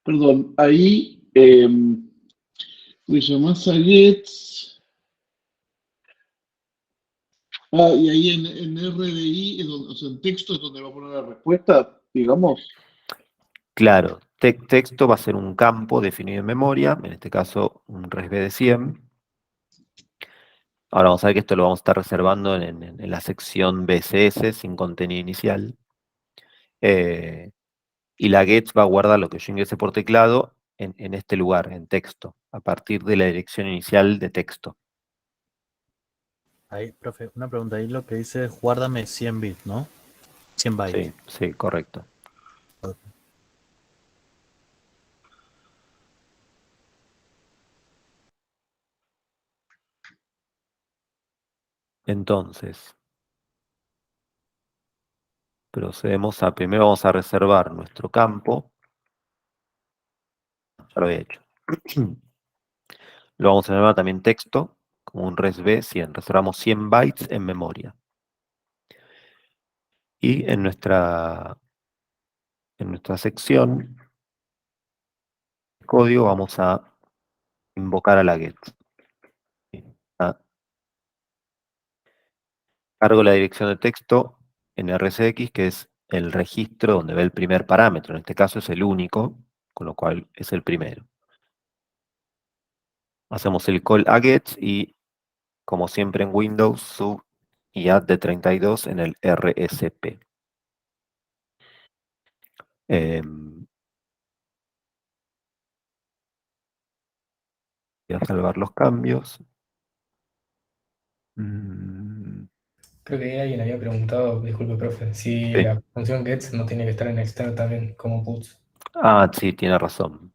Perdón, ahí le llamás a gets. Ah, y ahí en RDI, es donde, o sea, en texto es donde va a poner la respuesta, digamos. Claro, texto va a ser un campo definido en memoria, en este caso un resb de 100. Ahora vamos a ver que esto lo vamos a estar reservando en la sección BCS sin contenido inicial. Y la gets va a guardar lo que yo ingrese por teclado en este lugar, en texto, a partir de la dirección inicial de texto. Ahí, profe, una pregunta. Ahí lo que dice es guárdame 100 bits, ¿no? 100 bytes. Sí, sí, correcto. Ok. Entonces, procedemos a, primero vamos a reservar nuestro campo. Ya lo había hecho. Lo vamos a llamar también texto, como un resb 100. Reservamos 100 bytes en memoria. Y en nuestra sección de código vamos a invocar a la get. Cargo la dirección de texto en RCX, que es el registro donde ve el primer parámetro. En este caso es el único, con lo cual es el primero. Hacemos el call a get y, como siempre en Windows, sub y add de 32 en el RSP. Voy a salvar los cambios. Creo que alguien había preguntado, disculpe, profe, si Sí. la función gets no tiene que estar en external también, como puts. Ah, sí, tiene razón.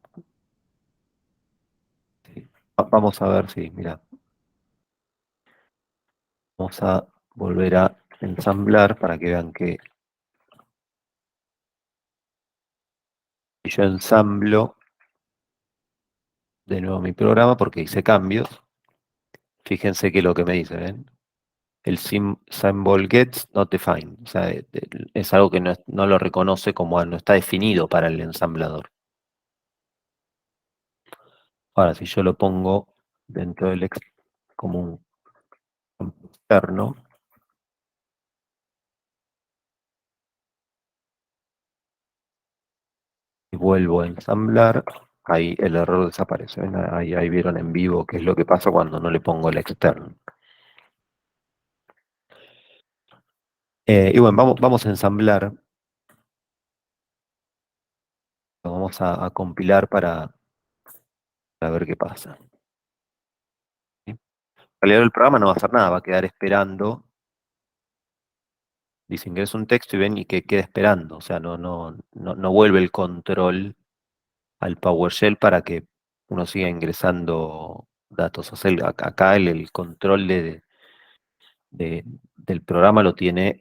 Sí. Vamos a ver si, mira. Vamos a volver a ensamblar para que vean que si yo ensamblo de nuevo mi programa porque hice cambios. Fíjense que lo que me dice, ¿ven? El symbol gets not defined. O sea, es algo que no lo reconoce como no está definido para el ensamblador. Ahora, si yo lo pongo dentro del como un campo externo, y vuelvo a ensamblar, ahí el error desaparece. ¿Ven? Ahí vieron en vivo qué es lo que pasa cuando no le pongo el externo. Y bueno, vamos a ensamblar. Lo vamos a compilar para ver qué pasa. ¿Sí? En realidad el programa no va a hacer nada, va a quedar esperando. Dice, ingresa un texto y ven y que queda esperando. O sea, no vuelve el control al PowerShell para que uno siga ingresando datos. O sea, acá el control del programa lo tiene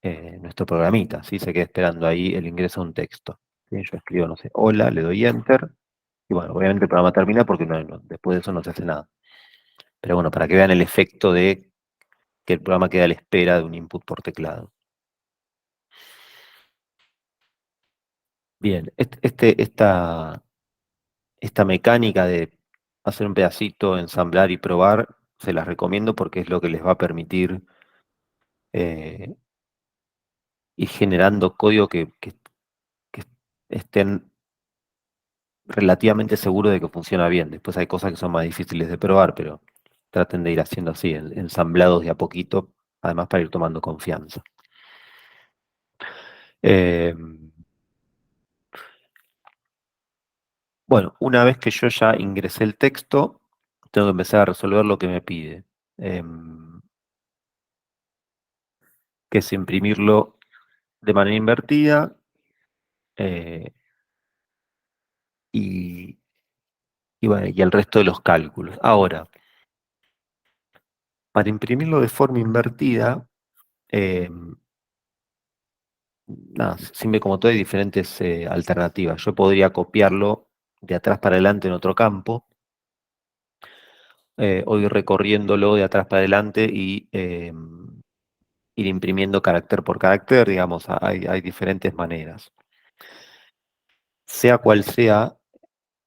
nuestro programita, ¿sí? Se queda esperando ahí el ingreso de un texto. ¿Sí? Yo escribo, no sé, hola, le doy enter, y bueno, obviamente el programa termina porque después de eso no se hace nada. Pero bueno, para que vean el efecto de que el programa queda a la espera de un input por teclado. Bien, esta mecánica de hacer un pedacito, ensamblar y probar, se las recomiendo porque es lo que les va a permitir eh, ir generando código que estén relativamente seguros de que funciona bien. Después hay cosas que son más difíciles de probar, pero traten de ir haciendo así, ensamblados de a poquito, además para ir tomando confianza. Eh, bueno, una vez que yo ya ingresé el texto, tengo que empezar a resolver lo que me pide, que es imprimirlo de manera invertida eh, y, bueno, y el resto de los cálculos. Ahora, para imprimirlo de forma invertida, eh, nada, siempre como todo hay diferentes alternativas. Yo podría copiarlo de atrás para adelante en otro campo, o ir recorriéndolo de atrás para adelante y ir imprimiendo carácter por carácter, digamos, hay diferentes maneras. Sea cual sea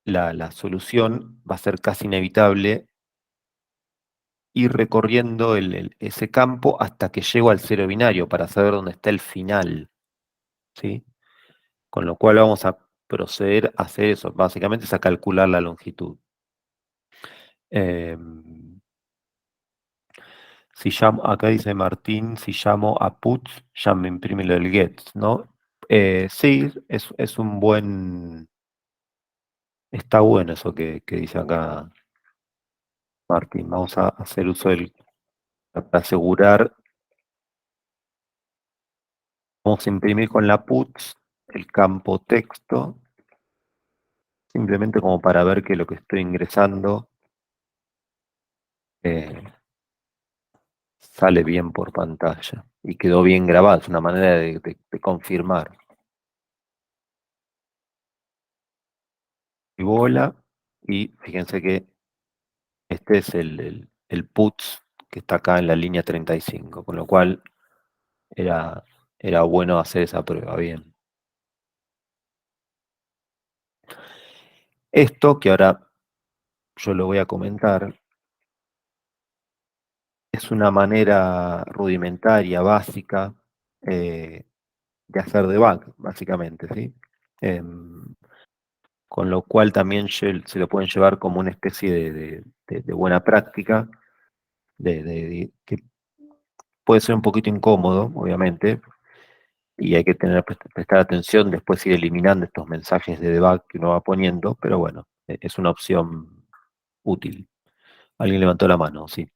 la solución, va a ser casi inevitable ir recorriendo ese campo hasta que llego al cero binario para saber dónde está el final, ¿sí? Con lo cual vamos a proceder a hacer eso, básicamente es a calcular la longitud. Si llamo, acá dice Martín, si llamo a puts, ya me imprime lo del get, ¿no? Sí, es un buen, está bueno eso que dice acá Martín. Vamos a hacer uso para asegurar, vamos a imprimir con la puts el campo texto, simplemente como para ver que lo que estoy ingresando eh, sale bien por pantalla y quedó bien grabado, es una manera de confirmar. Y bola, y fíjense que este es el puts que está acá en la línea 35, con lo cual era, era bueno hacer esa prueba, bien. Esto que ahora yo lo voy a comentar, es una manera rudimentaria, básica, de hacer debug, básicamente, ¿sí? Con lo cual también se lo pueden llevar como una especie de buena práctica, que puede ser un poquito incómodo, obviamente, y hay que prestar atención, después ir eliminando estos mensajes de debug que uno va poniendo, pero bueno, es una opción útil. Alguien levantó la mano, sí.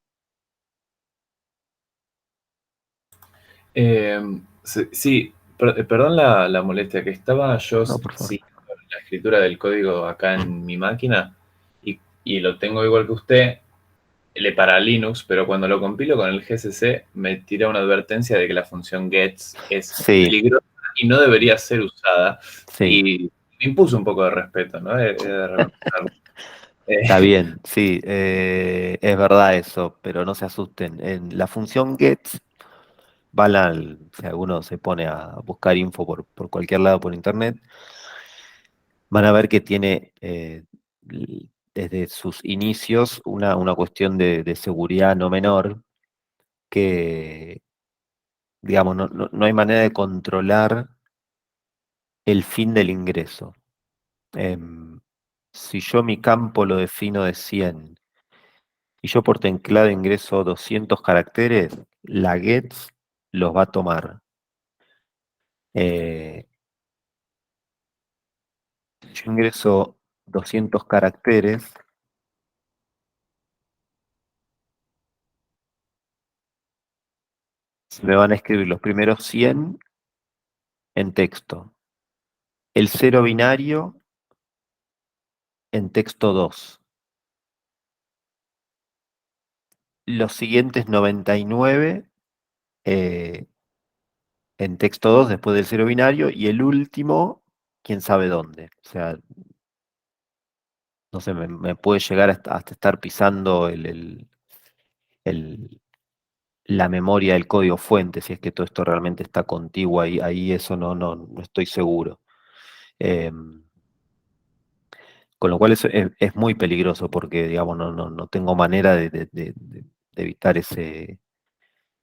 Sí, perdón la molestia, que estaba yo No, por favor. siguiendo la escritura del código acá en mi máquina y lo tengo igual que usted, para Linux, pero cuando lo compilo con el GCC me tira una advertencia de que la función gets es Sí, peligrosa y no debería ser usada. sí, Y me impuso un poco de respeto, ¿no? He de reconocerlo. está bien, sí, es verdad eso, pero no se asusten. En la función get, si alguno se pone a buscar info por cualquier lado por internet, van a ver que tiene desde sus inicios una cuestión de seguridad no menor, que, digamos, no hay manera de controlar el fin del ingreso. Si yo mi campo lo defino de 100 y yo por teclado ingreso 200 caracteres, la gets los va a tomar. Eh, yo ingreso 200 caracteres, me van a escribir los primeros 100 en texto, el cero binario en texto 2, los siguientes 99 eh, en texto 2 después del cero binario y el último, quién sabe dónde. O sea, no sé, me puede llegar hasta estar pisando el- la memoria del código fuente, si es que todo esto realmente está contiguo ahí eso no estoy seguro. Con lo cual es muy peligroso porque, digamos, no tengo manera de evitar ese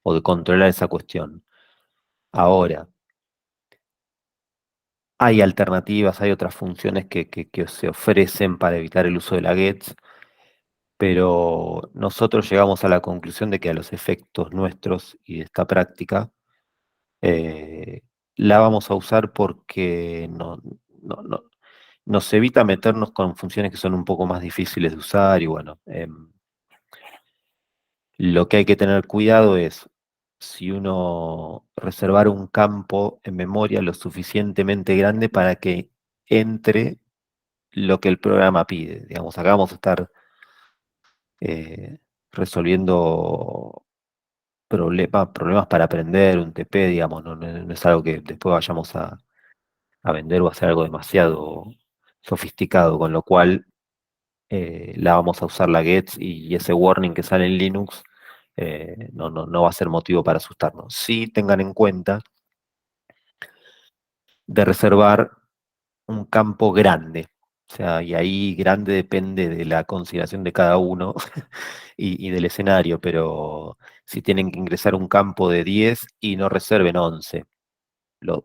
o de controlar esa cuestión. Ahora, hay alternativas, hay otras funciones que se ofrecen para evitar el uso de la gets, pero nosotros llegamos a la conclusión de que a los efectos nuestros y de esta práctica, eh, la vamos a usar porque no- nos evita meternos con funciones que son un poco más difíciles de usar y bueno, lo que hay que tener cuidado es si uno reservar un campo en memoria lo suficientemente grande para que entre lo que el programa pide. Digamos, acá vamos a estar eh, resolviendo problemas para aprender un TP, digamos, no es algo que después vayamos a vender o a hacer algo demasiado sofisticado, con lo cual la vamos a usar la gets y ese warning que sale en Linux no va a ser motivo para asustarnos. Sí tengan en cuenta de reservar un campo grande. O sea, y ahí grande depende de la consideración de cada uno y del escenario, pero si tienen que ingresar un campo de 10 y no reserven 11,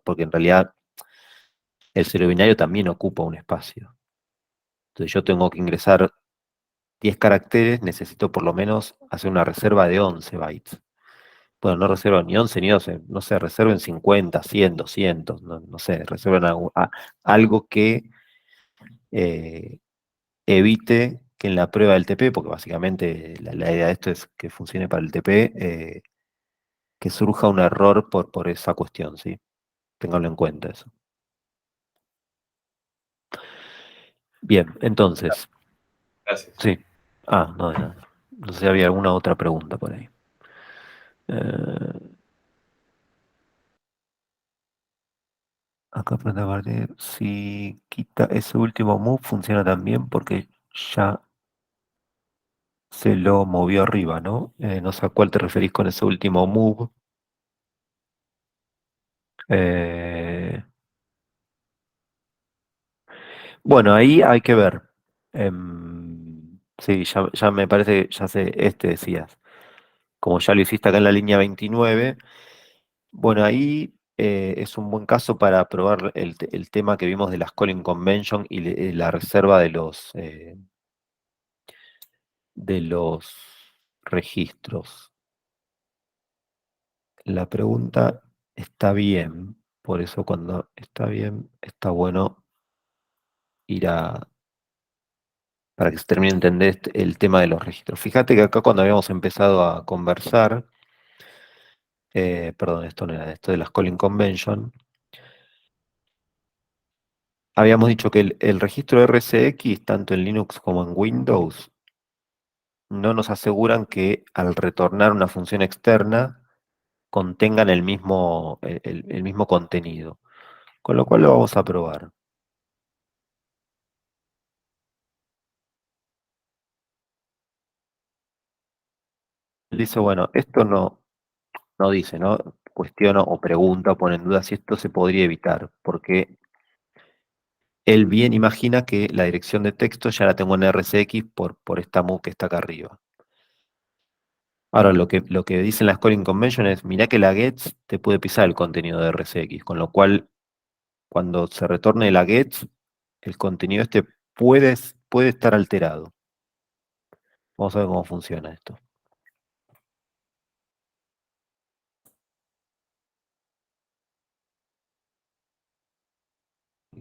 porque en realidad el cero binario también ocupa un espacio. Entonces yo tengo que ingresar 10 caracteres, necesito por lo menos hacer una reserva de 11 bytes. Bueno, no reservan ni 11 ni 12, no sé, reserven 50, 100, 200, no sé, reserven algo que eh, evite que en la prueba del TP, porque básicamente la idea de esto es que funcione para el TP, que surja un error por esa cuestión, ¿sí? Ténganlo en cuenta eso. Bien, entonces, Gracias. sí. Ah, no, de nada. No sé si había alguna otra pregunta por ahí. Acá aprende a partir. Si quita ese último move, funciona también porque ya se lo movió arriba, ¿no? No sé a cuál te referís con ese último move. Eh, bueno, ahí hay que ver. Sí, ya me parece, ya sé, decías. Como ya lo hiciste acá en la línea 29, bueno, ahí es un buen caso para probar el tema que vimos de las calling convention y la reserva de los registros. La pregunta está bien, por eso cuando está bien, está bueno ir para que se termine de entender el tema de los registros. Fíjate que acá cuando habíamos empezado a conversar, perdón, esto no era esto de las calling convention, habíamos dicho que el registro RCX, tanto en Linux como en Windows, no nos aseguran que al retornar una función externa contengan el mismo contenido. Con lo cual lo vamos a probar. Él dice, bueno, esto no dice, ¿no? Cuestiona o pregunta o pone en duda si esto se podría evitar, porque él bien imagina que la dirección de texto ya la tengo en RCX por esta move que está acá arriba. Ahora, lo que dicen las calling convention es, mirá que la gets te puede pisar el contenido de RCX, con lo cual, cuando se retorne la gets, el contenido este puede estar alterado. Vamos a ver cómo funciona esto.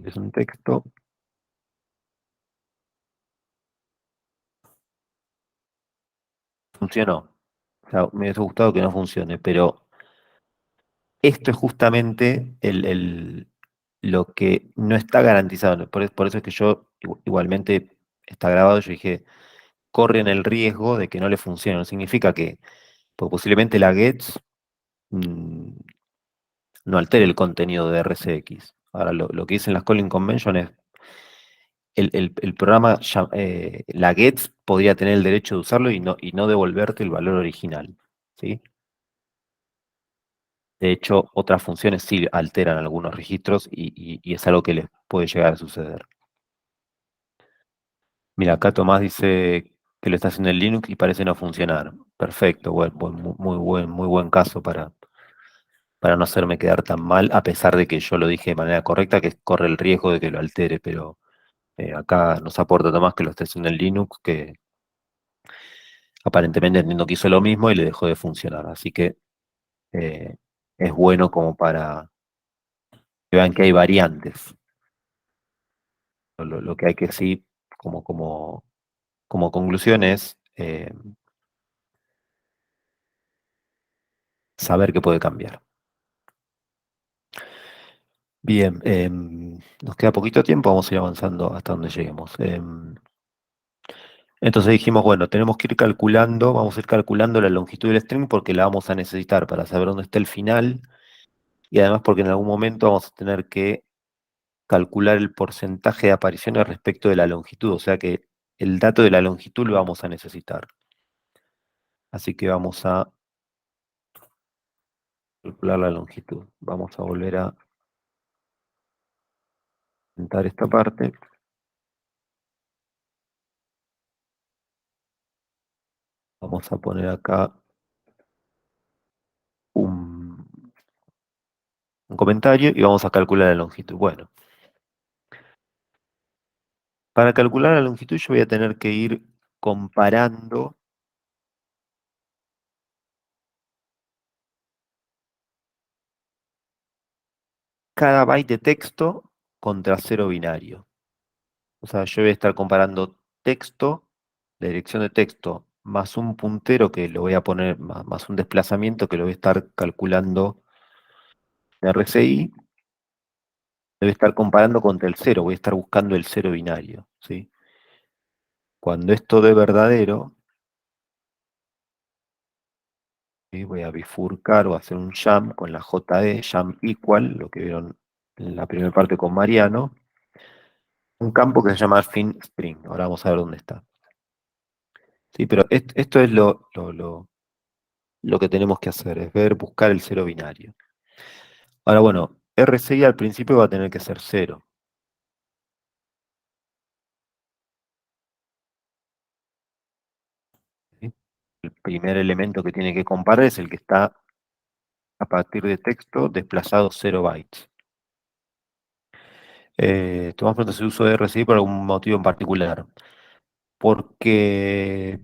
Es un texto. Funcionó. O sea, me hubiese gustado que no funcione, pero esto es justamente lo que no está garantizado. Por eso es que yo, igualmente, está grabado, yo dije, corren el riesgo de que no le funcione. No significa que, porque posiblemente la gets mm, no altere el contenido de RCX. Ahora, lo que dicen las calling convention es, el programa, la gets podría tener el derecho de usarlo y no devolverte el valor original. ¿Sí? De hecho, otras funciones sí alteran algunos registros y es algo que les puede llegar a suceder. Mira, acá Tomás dice que lo está haciendo en Linux y parece no funcionar. Perfecto, muy buen caso para no hacerme quedar tan mal, a pesar de que yo lo dije de manera correcta, que corre el riesgo de que lo altere, pero acá nos aporta Tomás que lo está haciendo en Linux, que aparentemente entiendo que hizo lo mismo y le dejó de funcionar. Así que eh, es bueno como para que vean que hay variantes. Lo que hay que sí, como conclusión es saber que puede cambiar. Bien, nos queda poquito tiempo, vamos a ir avanzando hasta donde lleguemos. Entonces dijimos, bueno, tenemos que ir calculando, vamos a ir calculando la longitud del string porque la vamos a necesitar para saber dónde está el final y además porque en algún momento vamos a tener que calcular el porcentaje de apariciones respecto de la longitud, o sea que el dato de la longitud lo vamos a necesitar. Así que vamos a calcular la longitud. Vamos a volver a intentar esta parte. Vamos a poner acá un comentario y vamos a calcular la longitud. Bueno, para calcular la longitud yo voy a tener que ir comparando cada byte de texto contra 0 binario. O sea, yo voy a estar comparando texto, la dirección de texto, más un puntero que lo voy a poner, más un desplazamiento que lo voy a estar calculando en RCI, lo voy a estar comparando contra el 0, voy a estar buscando el 0 binario, ¿sí? Cuando esto de verdadero, ¿sí? Voy a bifurcar o hacer un jump con la JE, jump equal, lo que vieron en la primera parte con Mariano, un campo que se llama fin string. Ahora vamos a ver dónde está. Sí, pero esto es lo que tenemos que hacer, es buscar el 0 binario. Ahora, bueno, RCI al principio va a tener que ser 0. ¿Sí? El primer elemento que tiene que comparar es el que está a partir de texto desplazado 0 bytes. Tomás pronto el uso de RCI por algún motivo en particular. Porque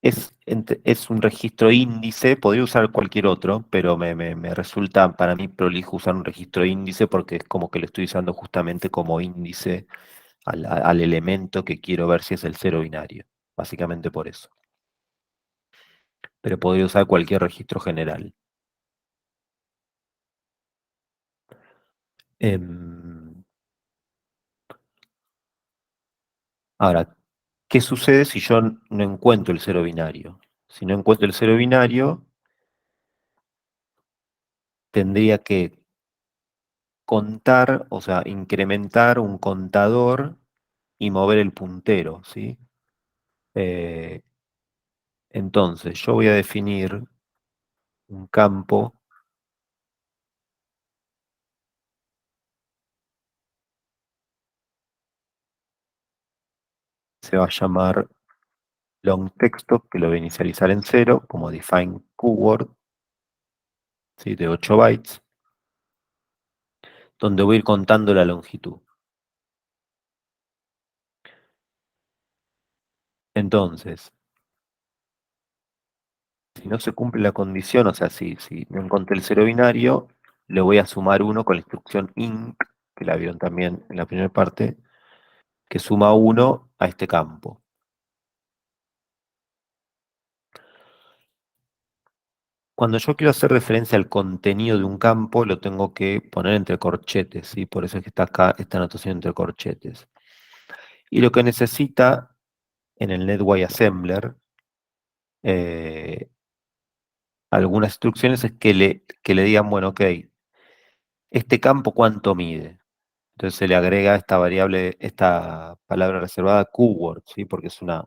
es un registro índice, podría usar cualquier otro, pero me resulta para mí prolijo usar un registro índice porque es como que lo estoy usando justamente como índice al elemento que quiero ver si es el 0 binario, básicamente por eso. Pero podría usar cualquier registro general. Em, Ahora, ¿qué sucede si yo no encuentro el 0 binario? Si no encuentro el 0 binario, tendría que contar, o sea, incrementar un contador y mover el puntero, ¿sí? Eh, entonces, yo voy a definir un campo que se va a llamar long texto, que lo voy a inicializar en 0, como define qword, ¿sí? De 8 bytes, donde voy a ir contando la longitud. Entonces, si no se cumple la condición, o sea, si no encontré el 0 binario, le voy a sumar 1 con la instrucción inc, que la vieron también en la primera parte, que suma 1 a este campo. Cuando yo quiero hacer referencia al contenido de un campo, lo tengo que poner entre corchetes, ¿sí? Por eso es que está acá esta anotación entre corchetes. Y lo que necesita en el NetWire Assembler, algunas instrucciones es que le digan, bueno, ok, este campo ¿cuánto mide? Entonces se le agrega esta variable, esta palabra reservada qword, ¿sí? Porque es una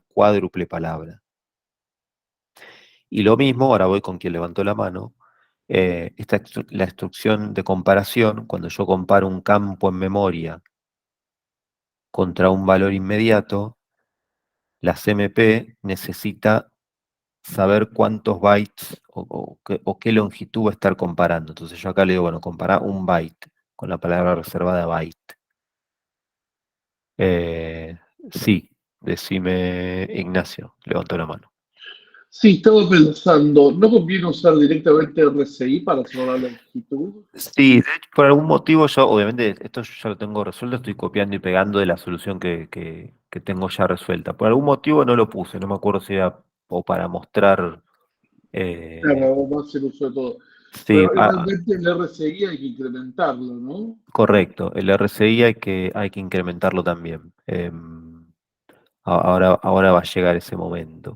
cuádruple palabra. Y lo mismo, ahora voy con quien levantó la mano, la instrucción de comparación, cuando yo comparo un campo en memoria contra un valor inmediato, la CMP necesita saber cuántos bytes o qué longitud va a estar comparando. Entonces yo acá le digo, bueno, compara un byte con la palabra reservada byte. Eh, sí, decime Ignacio, levantó la mano. Sí, estaba pensando, ¿no conviene usar directamente RCI para saber la longitud? Sí, de hecho, por algún motivo yo, obviamente, esto yo ya lo tengo resuelto, estoy copiando y pegando de la solución que tengo ya resuelta. Por algún motivo no lo puse, no me acuerdo si era o para mostrar. Claro, eh, vamos a hacer uso de todo. sí, Pero igualmente el RCI hay que incrementarlo, ¿no? correcto, el RCI hay que incrementarlo también. Ahora va a llegar ese momento.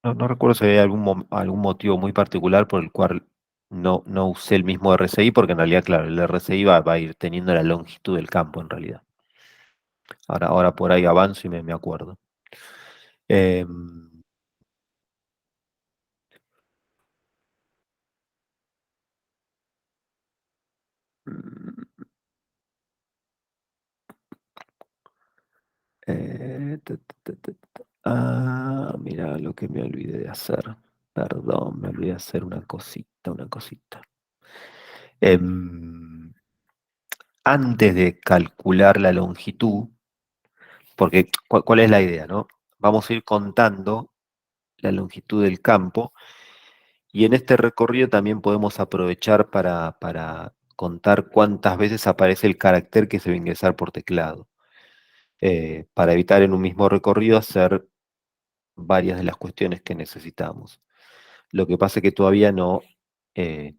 No recuerdo si hay algún motivo muy particular por el cual no usé el mismo RCI, porque en realidad, claro, el RCI va a ir teniendo la longitud del campo en realidad. Ahora por ahí avanzo y me acuerdo. Em, mm, mira lo que me olvidé de hacer. Perdón, me olvidé de hacer una cosita, una cosita. Em, Antes de calcular la longitud, porque ¿cuál es la idea, no? Vamos a ir contando la longitud del campo y en este recorrido también podemos aprovechar para contar cuántas veces aparece el carácter que se va a ingresar por teclado, para evitar en un mismo recorrido hacer varias de las cuestiones que necesitamos. Lo que pasa es que todavía eh,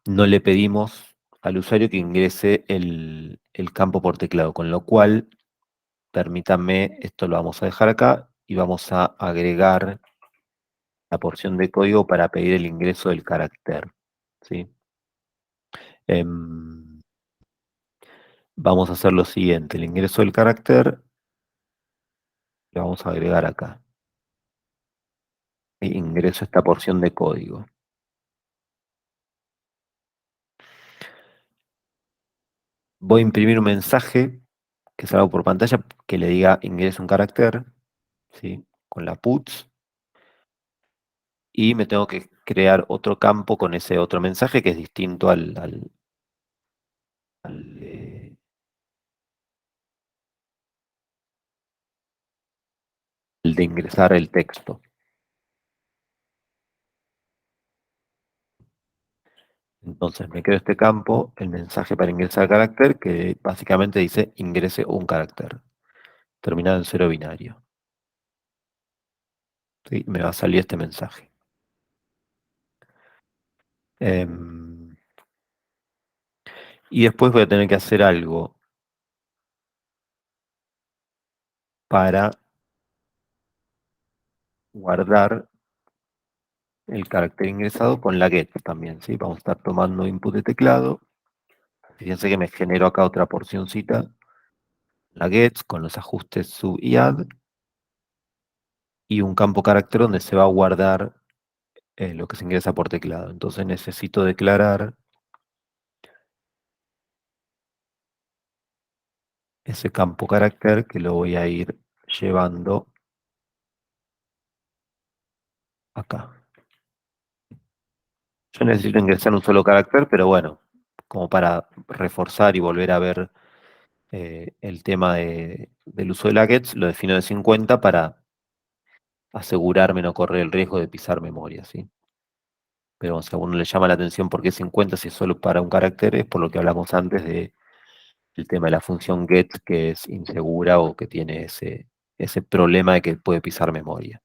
no le pedimos al usuario que ingrese el campo por teclado, con lo cual, permítanme, esto lo vamos a dejar acá y vamos a agregar la porción de código para pedir el ingreso del carácter, ¿sí? Em, Vamos a hacer lo siguiente, el ingreso del carácter lo vamos a agregar acá. Ingreso esta porción de código. Voy a imprimir un mensaje que salga por pantalla que le diga ingresa un carácter, ¿sí? Con la puts, y me tengo que crear otro campo con ese otro mensaje que es distinto al el de ingresar el texto. Entonces me creo este campo, el mensaje para ingresar carácter, que básicamente dice ingrese un carácter, terminado en cero binario. ¿Sí? Me va a salir este mensaje. Em, y después voy a tener que hacer algo para guardar el carácter ingresado con la get también, ¿sí? Vamos a estar tomando input de teclado. Fíjense que me genero acá otra porcioncita, la get con los ajustes sub y add, y un campo carácter donde se va a guardar lo que se ingresa por teclado. Entonces necesito declarar ese campo carácter que lo voy a ir llevando acá. Yo necesito ingresar un solo carácter, pero bueno, como para reforzar y volver a ver el tema del uso de la gets, lo defino de 50 para asegurarme no correr el riesgo de pisar memoria, ¿sí? Pero si a uno le llama la atención por qué 50 si es solo para un carácter, es por lo que hablamos antes del tema de la función get, que es insegura o que tiene ese problema de que puede pisar memoria.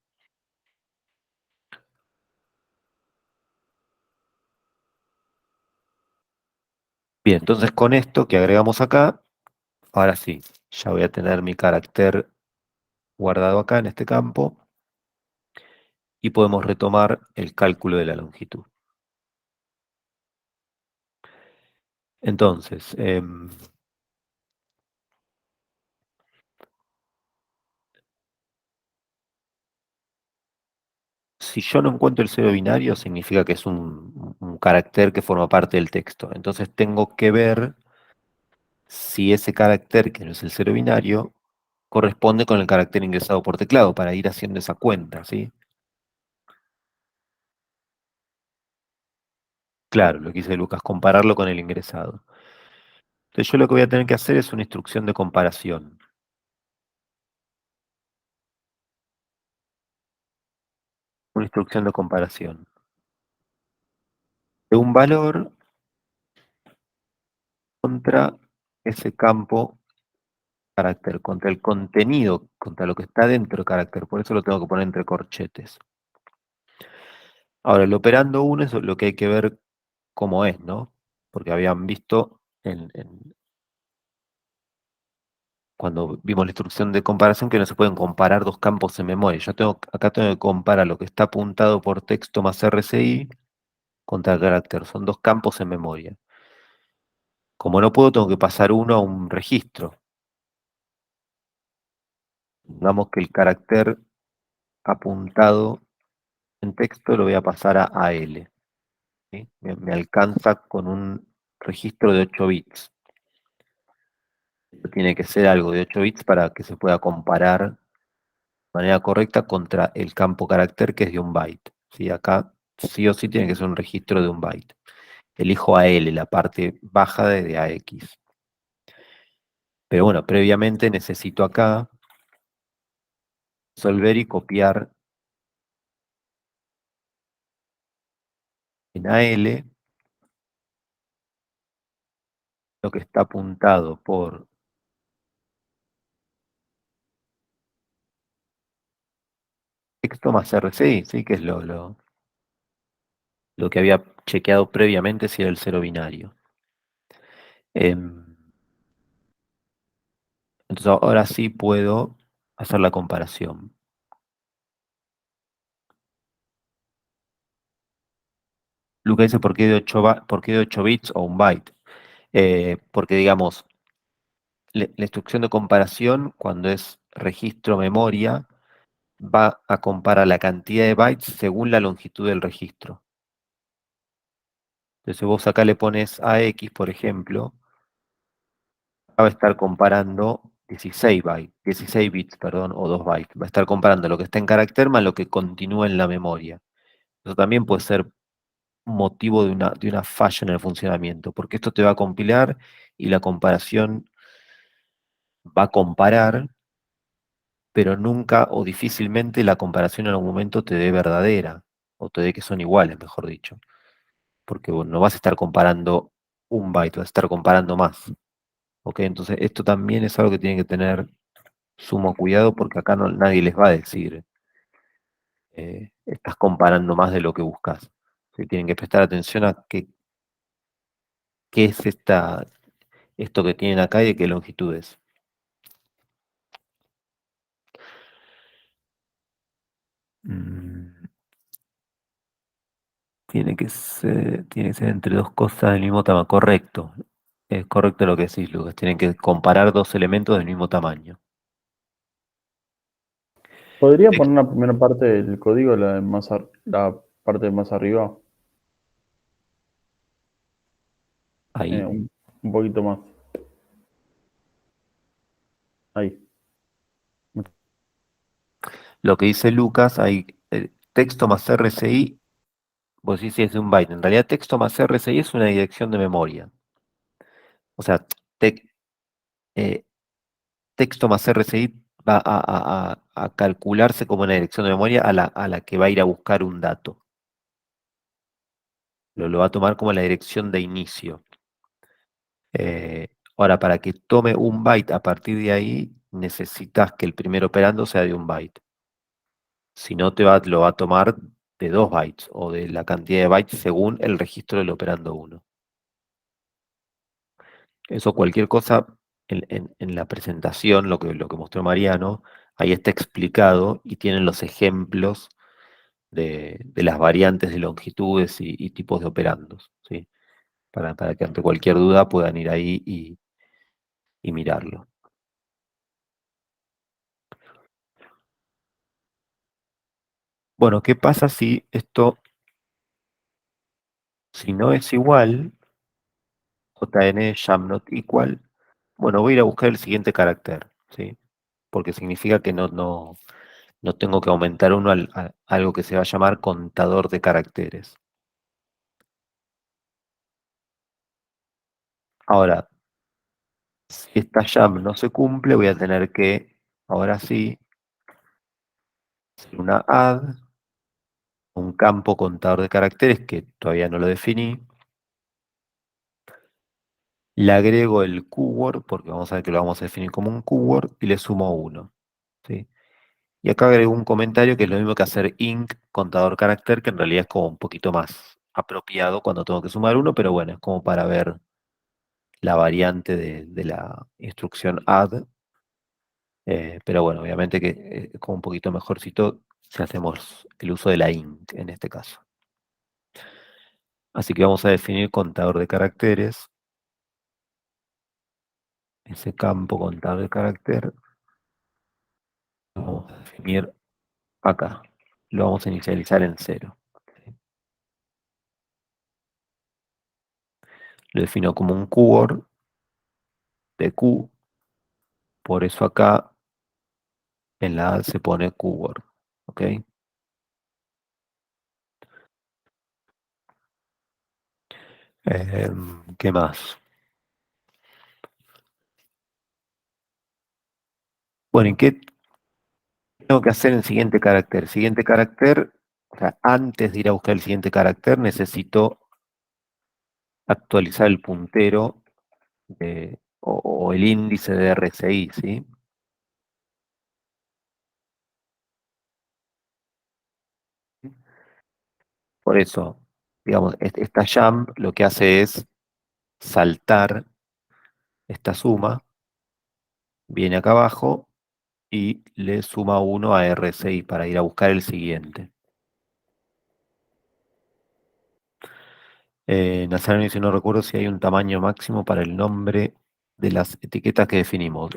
Bien, entonces con esto que agregamos acá, ahora sí, ya voy a tener mi carácter guardado acá en este campo y podemos retomar el cálculo de la longitud. Entonces, si yo no encuentro el cero binario, significa que es un carácter que forma parte del texto. Entonces tengo que ver si ese carácter, que no es el cero binario, corresponde con el carácter ingresado por teclado, para ir haciendo esa cuenta, ¿sí? Claro, lo que dice Lucas, compararlo con el ingresado. Entonces yo lo que voy a tener que hacer es una instrucción de comparación. Una instrucción de comparación. De un valor contra ese campo carácter, contra el contenido, contra lo que está dentro del carácter. Por eso lo tengo que poner entre corchetes. Ahora, el operando 1 es lo que hay que ver cómo es, ¿no? Porque habían visto cuando vimos la instrucción de comparación que no se pueden comparar dos campos en memoria. Acá tengo que comparar lo que está apuntado por texto más RCI contra el carácter. Son dos campos en memoria. Como no puedo, tengo que pasar uno a un registro. Digamos que el carácter apuntado en texto lo voy a pasar a AL. ¿Sí? Me alcanza con un registro de 8 bits. Tiene que ser algo de 8 bits para que se pueda comparar de manera correcta contra el campo carácter, que es de un byte. ¿Sí? Acá sí o sí tiene que ser un registro de un byte. Elijo AL, la parte baja de AX. Pero bueno, previamente necesito acá resolver y copiar en AL lo que está apuntado por texto más RCI, ¿sí? Que es lo que había chequeado previamente si era el cero binario. Entonces ahora sí puedo hacer la comparación. Luca dice, ¿por qué de 8 bits o un byte? Porque digamos, la instrucción de comparación, cuando es registro memoria, va a comparar la cantidad de bytes según la longitud del registro. Entonces vos acá le pones AX, por ejemplo, va a estar comparando 16 bits, perdón, o 2 bytes. Va a estar comparando lo que está en carácter más lo que continúa en la memoria. Eso también puede ser motivo de una falla en el funcionamiento, porque esto te va a compilar y la comparación va a comparar, pero nunca o difícilmente la comparación en algún momento te dé verdadera, o te dé que son iguales, mejor dicho. Porque bueno, no vas a estar comparando un byte, vas a estar comparando más. ¿Ok? Entonces esto también es algo que tienen que tener sumo cuidado, porque acá nadie les va a decir, estás comparando más de lo que buscas. ¿Sí? Tienen que prestar atención a qué es esto que tienen acá y de qué longitud es. Mm, tiene que ser entre dos cosas del mismo tamaño. Correcto. Es correcto lo que decís, Lucas. Tienen que comparar dos elementos del mismo tamaño. ¿Podría poner la primera parte del código, la parte más arriba? Ahí. Un poquito más. Ahí. Lo que dice Lucas, hay texto más RCI, vos decís si es de un byte. En realidad, texto más RCI es una dirección de memoria. O sea, eh, texto más RCI va a calcularse como una dirección de memoria a la que va a ir a buscar un dato. Lo va a tomar como la dirección de inicio. Ahora, para que tome un byte a partir de ahí, necesitas que el primer operando sea de un byte. Si no, lo va a tomar de 2 bytes o de la cantidad de bytes según el registro del operando 1. Eso, cualquier cosa en la presentación, lo que mostró Mariano, ahí está explicado y tienen los ejemplos de las variantes de longitudes y tipos de operandos, ¿sí? Para que ante cualquier duda puedan ir ahí y mirarlo. Bueno, ¿qué pasa si esto, si no es igual, JN jam not equal? Bueno, voy a ir a buscar el siguiente carácter, ¿sí? Porque significa que no tengo que aumentar uno a algo que se va a llamar contador de caracteres. Ahora, si esta jam no se cumple, voy a tener que, ahora sí, hacer una add, un campo contador de caracteres que todavía no lo definí. Le agrego el keyword, porque vamos a ver que lo vamos a definir como un keyword, y le sumo 1. ¿Sí? Y acá agrego un comentario que es lo mismo que hacer inc contador carácter, que en realidad es como un poquito más apropiado cuando tengo que sumar 1, pero bueno, es como para ver la variante de la instrucción add. Pero bueno, obviamente que es como un poquito mejorcito si hacemos el uso de la inc en este caso. Así que vamos a definir contador de caracteres. Ese campo contador de carácter lo vamos a definir acá. Lo vamos a inicializar en 0. Lo defino como un keyword de Q. Por eso acá en la add se pone keyword. ¿Ok? ¿Qué más? Bueno, ¿y qué tengo que hacer en el siguiente carácter? El siguiente carácter, o sea, antes de ir a buscar el siguiente carácter, necesito actualizar el puntero o el índice de RSI, ¿sí? Por eso, digamos, esta jam lo que hace es saltar esta suma, viene acá abajo y le suma 1 a RSI para ir a buscar el siguiente. Nazareno dice, no recuerdo si hay un tamaño máximo para el nombre de las etiquetas que definimos.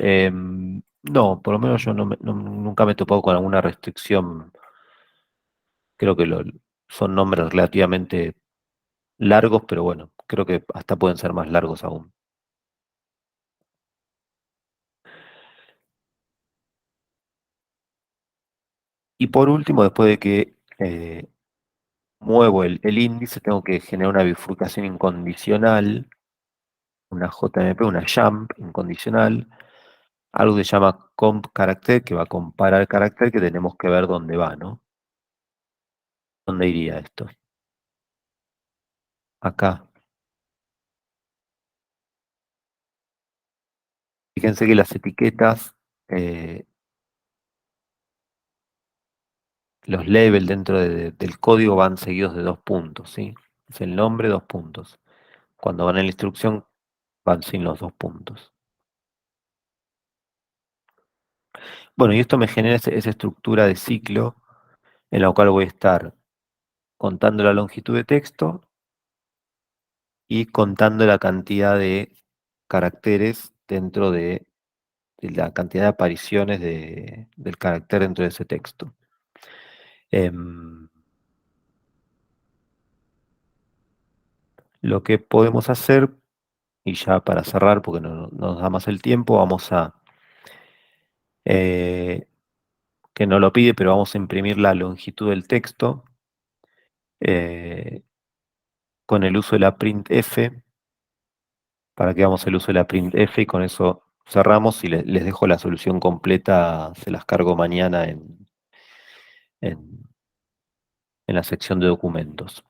No, por lo menos yo nunca me he topado con alguna restricción. Creo que son nombres relativamente largos, pero bueno, creo que hasta pueden ser más largos aún. Y por último, después de que muevo el índice, tengo que generar una bifurcación incondicional, una JMP, una jump incondicional, algo que se llama comp carácter, que va a comparar el carácter que tenemos que ver dónde va, ¿no? ¿Dónde iría esto? Acá. Fíjense que las etiquetas, eh, los labels dentro del código van seguidos de 2 puntos, ¿sí? Es el nombre, 2 puntos. Cuando van en la instrucción, van sin los 2 puntos. Bueno, y esto me genera esa estructura de ciclo en la cual voy a estar contando la longitud de texto y contando la cantidad de caracteres dentro de la cantidad de apariciones del carácter dentro de ese texto. Lo que podemos hacer, y ya para cerrar, porque no nos da más el tiempo, vamos a, que no lo pide, pero vamos a imprimir la longitud del texto eh, con el uso de la printf, para que hagamos el uso de la printf y con eso cerramos y les dejo la solución completa, se las cargo mañana en, en la sección de documentos.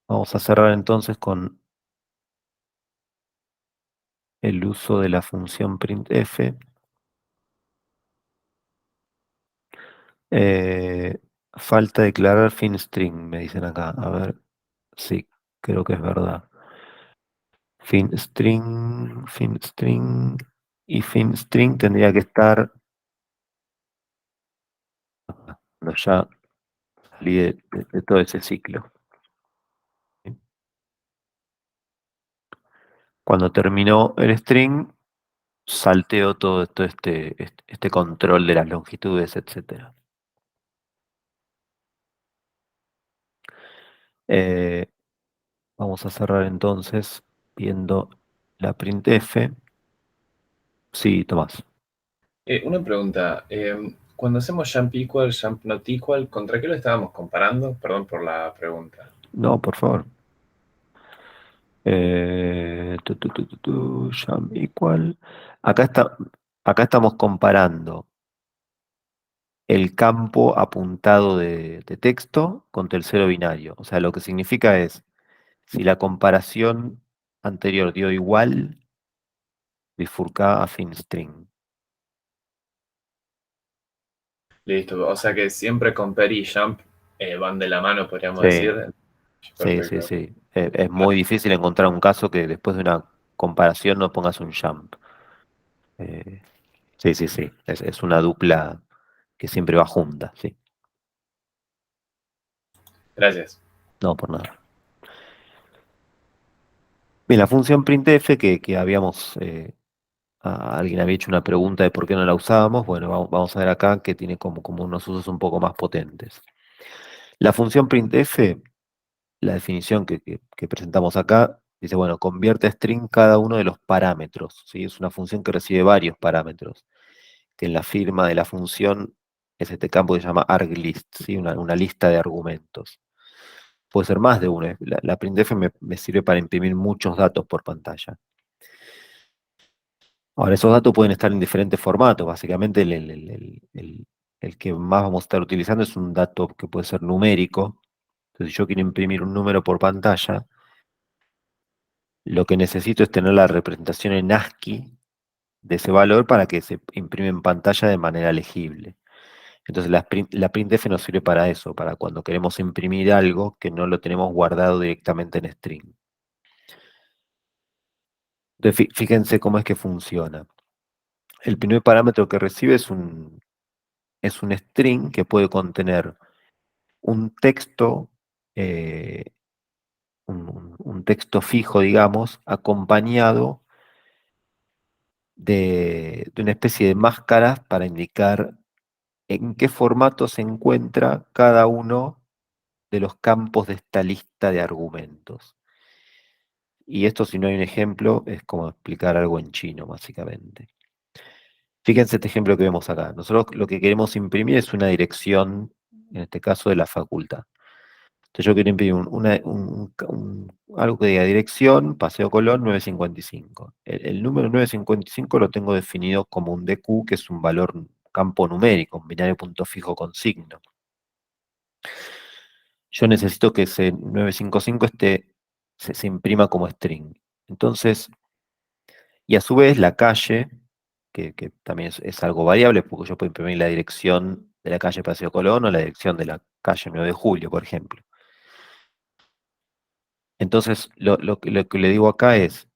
Vamos a cerrar entonces con el uso de la función printf. Falta declarar fin string, me dicen acá. A ver, sí, creo que es verdad. Fin string y fin string tendría que estar cuando ya salí de todo ese ciclo. Cuando terminó el string, salteo todo este control de las longitudes, etcétera. Eh, Vamos a cerrar entonces viendo la printf. Sí, Tomás. Una pregunta. Cuando hacemos jump equal, jump not equal, ¿contra qué lo estábamos comparando? Perdón por la pregunta. No, por favor. Jump equal. Acá está, acá estamos comparando el campo apuntado de texto contra el cero binario. O sea, lo que significa es, si la comparación anterior dio igual, bifurca a fin string. Listo. O sea que siempre compare y jump van de la mano, podríamos Sí, decir. sí, sí, Perfecto. sí. Es muy difícil encontrar un caso que después de una comparación no pongas un jump. Eh, sí, sí, sí. Es una dupla que siempre va junta, sí. Gracias. No, por nada. Bien, la función printf que habíamos, alguien había hecho una pregunta de por qué no la usábamos. Bueno, vamos a ver acá que tiene como unos usos un poco más potentes. La función printf, la definición que presentamos acá, dice, bueno, convierte a string cada uno de los parámetros, ¿sí? Es una función que recibe varios parámetros, que en la firma de la función es este campo que se llama arglist, ¿sí? Una lista de argumentos. Puede ser más de uno. La printf me sirve para imprimir muchos datos por pantalla. Ahora, esos datos pueden estar en diferentes formatos. Básicamente, el que más vamos a estar utilizando es un dato que puede ser numérico. Entonces, si yo quiero imprimir un número por pantalla, lo que necesito es tener la representación en ASCII de ese valor para que se imprime en pantalla de manera legible. Entonces, la printf nos sirve para eso, para cuando queremos imprimir algo que no lo tenemos guardado directamente en string. Entonces, fíjense cómo es que funciona. El primer parámetro que recibe es un string que puede contener un texto, eh, un texto fijo, digamos, acompañado de una especie de máscaras para indicar en qué formato se encuentra cada uno de los campos de esta lista de argumentos. Y esto, si no hay un ejemplo, es como explicar algo en chino, básicamente. Fíjense este ejemplo que vemos acá. Nosotros lo que queremos imprimir es una dirección, en este caso de la facultad. Entonces yo quiero imprimir algo que diga dirección, Paseo Colón 955. El número 955 lo tengo definido como un DQ, que es un valor, campo numérico, un binario punto fijo con signo. Yo necesito que ese 955 se imprima como string. Entonces, y a su vez la calle, que también es algo variable, porque yo puedo imprimir la dirección de la calle Paseo Colón o la dirección de la calle 9 de Julio, por ejemplo. Entonces, lo que le digo acá es,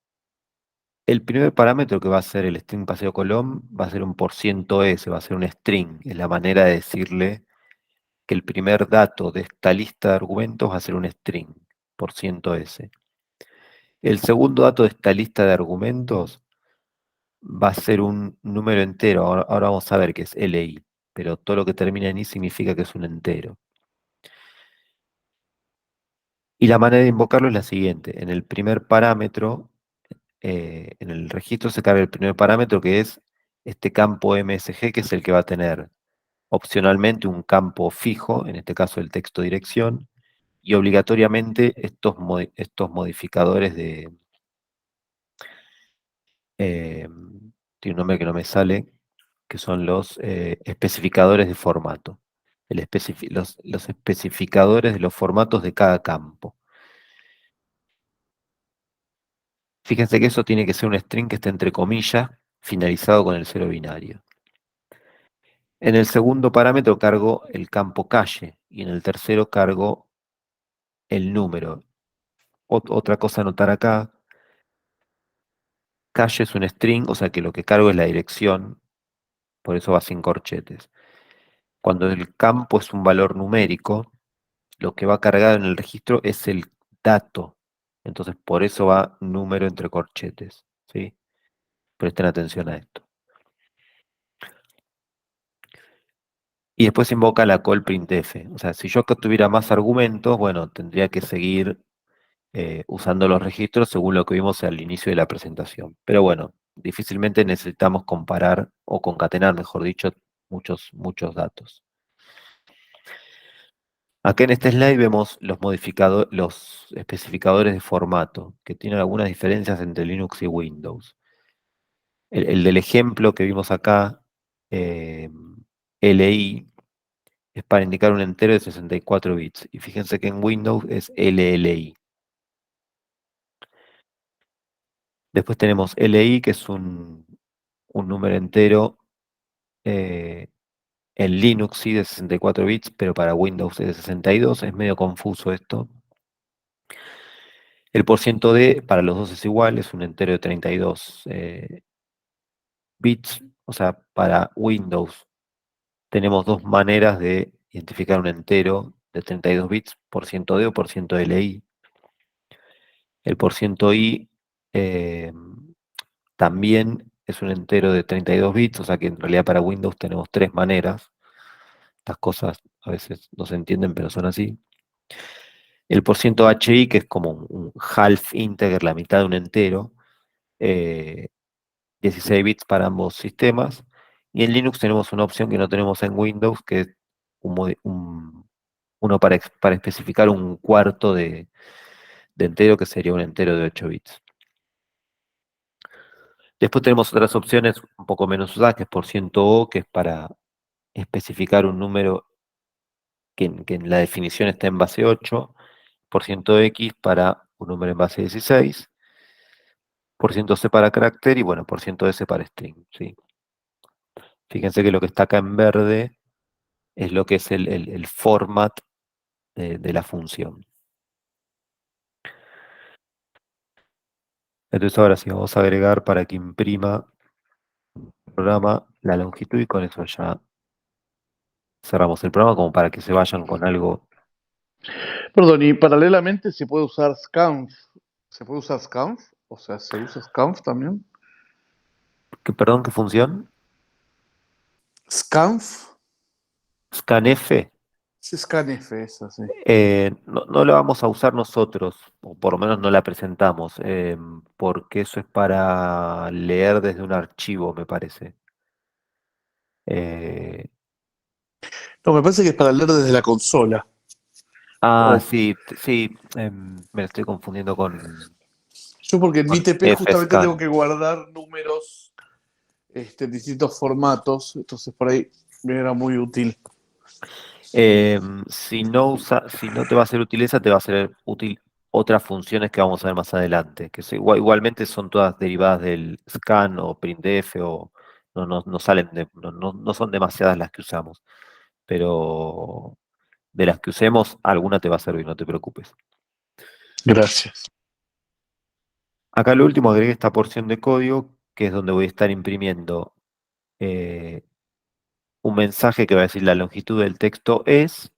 el primer parámetro que va a ser el string Paseo Colón va a ser un %s, va a ser un string. Es la manera de decirle que el primer dato de esta lista de argumentos va a ser un string, %s. El segundo dato de esta lista de argumentos va a ser un número entero. Ahora vamos a ver qué es LI, pero todo lo que termina en i significa que es un entero. Y la manera de invocarlo es la siguiente. En el primer parámetro, en el registro se carga el primer parámetro, que es este campo MSG, que es el que va a tener opcionalmente un campo fijo, en este caso el texto dirección, y obligatoriamente estos modificadores eh, tiene un nombre que no me sale, que son los especificadores de formato. Los especificadores de los formatos de cada campo. Fíjense que eso tiene que ser un string que esté entre comillas, finalizado con el cero binario. En el segundo parámetro cargo el campo calle y en el tercero cargo el número. Otra cosa a notar acá, calle es un string, o sea que lo que cargo es la dirección, por eso va sin corchetes. Cuando el campo es un valor numérico, lo que va cargado en el registro es el dato. Entonces por eso va número entre corchetes, ¿sí? Presten atención a esto. Y después invoca la call printf. O sea, si yo acá tuviera más argumentos, bueno, tendría que seguir usando los registros según lo que vimos al inicio de la presentación. Pero bueno, difícilmente necesitamos comparar o concatenar, mejor dicho, muchos datos. Acá en este slide vemos los especificadores de formato, que tienen algunas diferencias entre Linux y Windows. El del ejemplo que vimos acá, LI, es para indicar un entero de 64 bits. Y fíjense que en Windows es LLI. Después tenemos LI, que es un número entero en Linux, sí, de 64 bits, pero para Windows es de 62. Es medio confuso esto. El porciento D para los dos es igual, es un entero de 32 bits. O sea, para Windows tenemos dos maneras de identificar un entero de 32 bits, porciento D o porciento LI. El porciento I eh, también es un entero de 32 bits, o sea que en realidad para Windows tenemos tres maneras. Estas cosas a veces no se entienden, pero son así. El porciento HI, que es como un half integer, la mitad de un entero, 16 bits para ambos sistemas. Y en Linux tenemos una opción que no tenemos en Windows, que es uno para especificar un cuarto de entero, que sería un entero de 8 bits. Después tenemos otras opciones un poco menos usadas, que es porciento O, que es para especificar un número que en la definición está en base 8, porciento X para un número en base 16, porciento C para carácter y bueno, porciento S para string, ¿sí? Fíjense que lo que está acá en verde es lo que es el format de la función. Entonces ahora sí, vamos a agregar para que imprima el programa la longitud y con eso ya cerramos el programa como para que se vayan con algo. Perdón, y paralelamente se puede usar scanf. ¿Se puede usar scanf? O sea, ¿se usa scanf también? Perdón, ¿qué función? ¿Scanf? Scanf. Sí, scanf, es así. No la vamos a usar nosotros, o por lo menos no la presentamos, porque eso es para leer desde un archivo, me parece. Eh, No, me parece que es para leer desde la consola. sí, sí, me lo estoy confundiendo Yo porque en mi con TP justamente tengo fscan. que guardar números en distintos formatos, entonces por ahí me era muy útil. Si no te va a ser útil esa, te va a ser útil otras funciones que vamos a ver más adelante, que igualmente son todas derivadas del scan o printf o no salen no son demasiadas las que usamos, pero de las que usemos, alguna te va a servir, no te preocupes. Gracias. Acá lo último agregué esta porción de código, que es donde voy a estar imprimiendo un mensaje que va a decir la longitud del texto es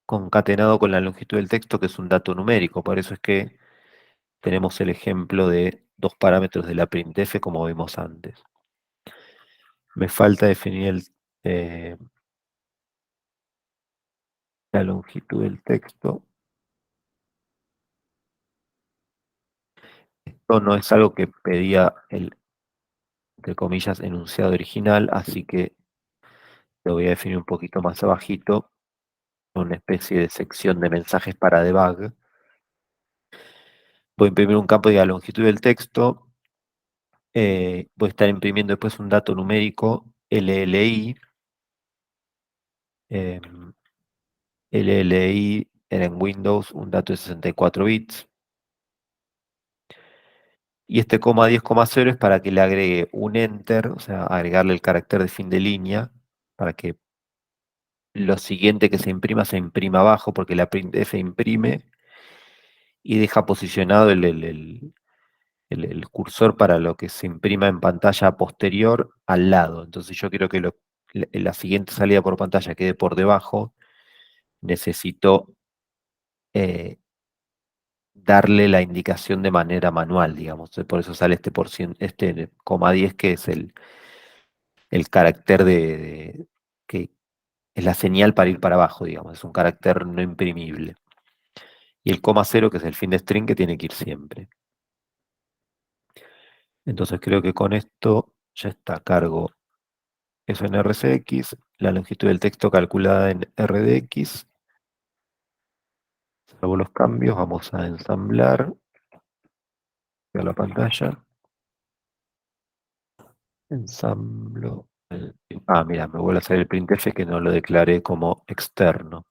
concatenado con la longitud del texto, que es un dato numérico. Por eso es que tenemos el ejemplo de dos parámetros de la printf como vimos antes. Me falta definir la longitud del texto. Esto no es algo que pedía el, entre comillas, enunciado original, así que lo voy a definir un poquito más abajito, una especie de sección de mensajes para debug. Voy a imprimir un campo de la longitud del texto. Voy a estar imprimiendo después un dato numérico LLI. LLI era en Windows un dato de 64 bits. Y este coma 10, coma 0 es para que le agregue un enter, o sea, agregarle el carácter de fin de línea, para que lo siguiente que se imprima abajo, porque la printf imprime y deja posicionado el cursor para lo que se imprima en pantalla posterior al lado. Entonces yo quiero que la siguiente salida por pantalla quede por debajo. Necesito darle la indicación de manera manual, digamos. Por eso sale coma 10, que es el carácter que es la señal para ir para abajo, digamos, es un carácter no imprimible. Y el coma cero, que es el fin de string, que tiene que ir siempre. Entonces creo que con esto ya está a cargo eso en RCX, la longitud del texto calculada en RDX. Salvo los cambios, vamos a ensamblar a la pantalla. Ensamblo. Mira, me vuelve a hacer el printf que no lo declaré como externo.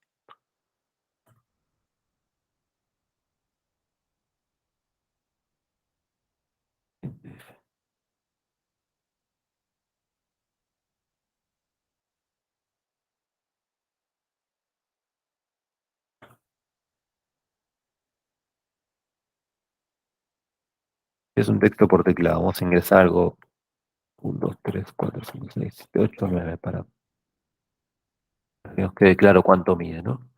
Es un texto por teclado. Vamos a ingresar algo. 1, 2, 3, 4, 5, 6, 7, 8, 9 para que nos quede claro cuánto mide, ¿no?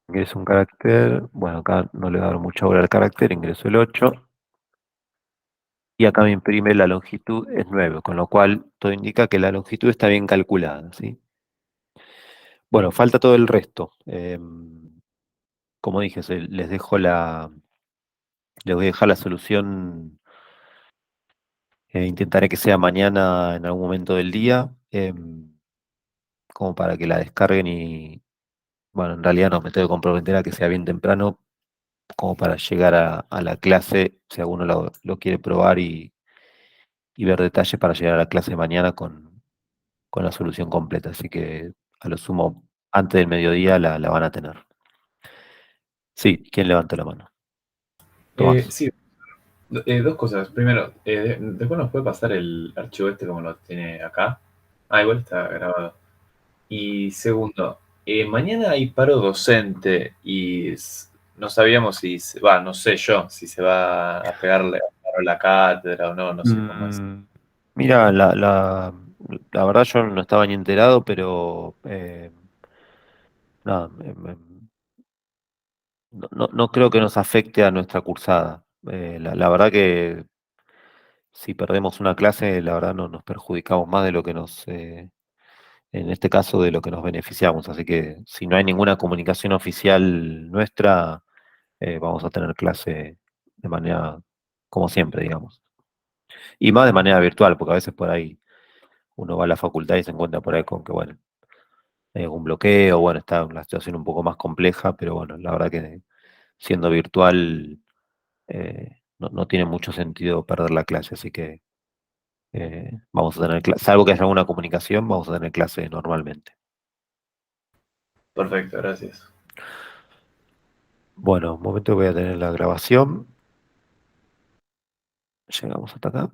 Ingreso un carácter. Bueno, acá no le voy a dar mucha hora al carácter. Ingreso el 8. Y acá me imprime la longitud es 9, con lo cual todo indica que la longitud está bien calculada, ¿sí? Bueno, falta todo el resto. Como dije, les voy a dejar la solución. Intentaré que sea mañana en algún momento del día, como para que la descarguen y, bueno, en realidad no me tengo que comprometer a que sea bien temprano, como para llegar a la clase, si alguno lo quiere probar y ver detalles para llegar a la clase mañana con la solución completa. Así que a lo sumo, antes del mediodía la van a tener. Sí, ¿quién levanta la mano? Tomás. Sí, dos cosas. Primero, después nos puede pasar el archivo este como lo tiene acá. Igual está grabado. Y segundo, mañana hay paro docente y no sabíamos si, no sé yo, si se va a pegarle a paro la cátedra o no, no sé cómo es. Mira, la verdad yo no estaba ni enterado, pero nada, no creo que nos afecte a nuestra cursada. La verdad que si perdemos una clase, la verdad no nos perjudicamos más de lo que en este caso, de lo que nos beneficiamos. Así que si no hay ninguna comunicación oficial nuestra, vamos a tener clase de manera como siempre, digamos. Y más de manera virtual, porque a veces por ahí uno va a la facultad y se encuentra por ahí con que, bueno, hay algún bloqueo, bueno, está una situación un poco más compleja, pero bueno, la verdad que siendo virtual no tiene mucho sentido perder la clase, así que vamos a tener clase, salvo que haya alguna comunicación, vamos a tener clase normalmente. Perfecto, gracias. Bueno, un momento voy a tener la grabación. Llegamos hasta acá.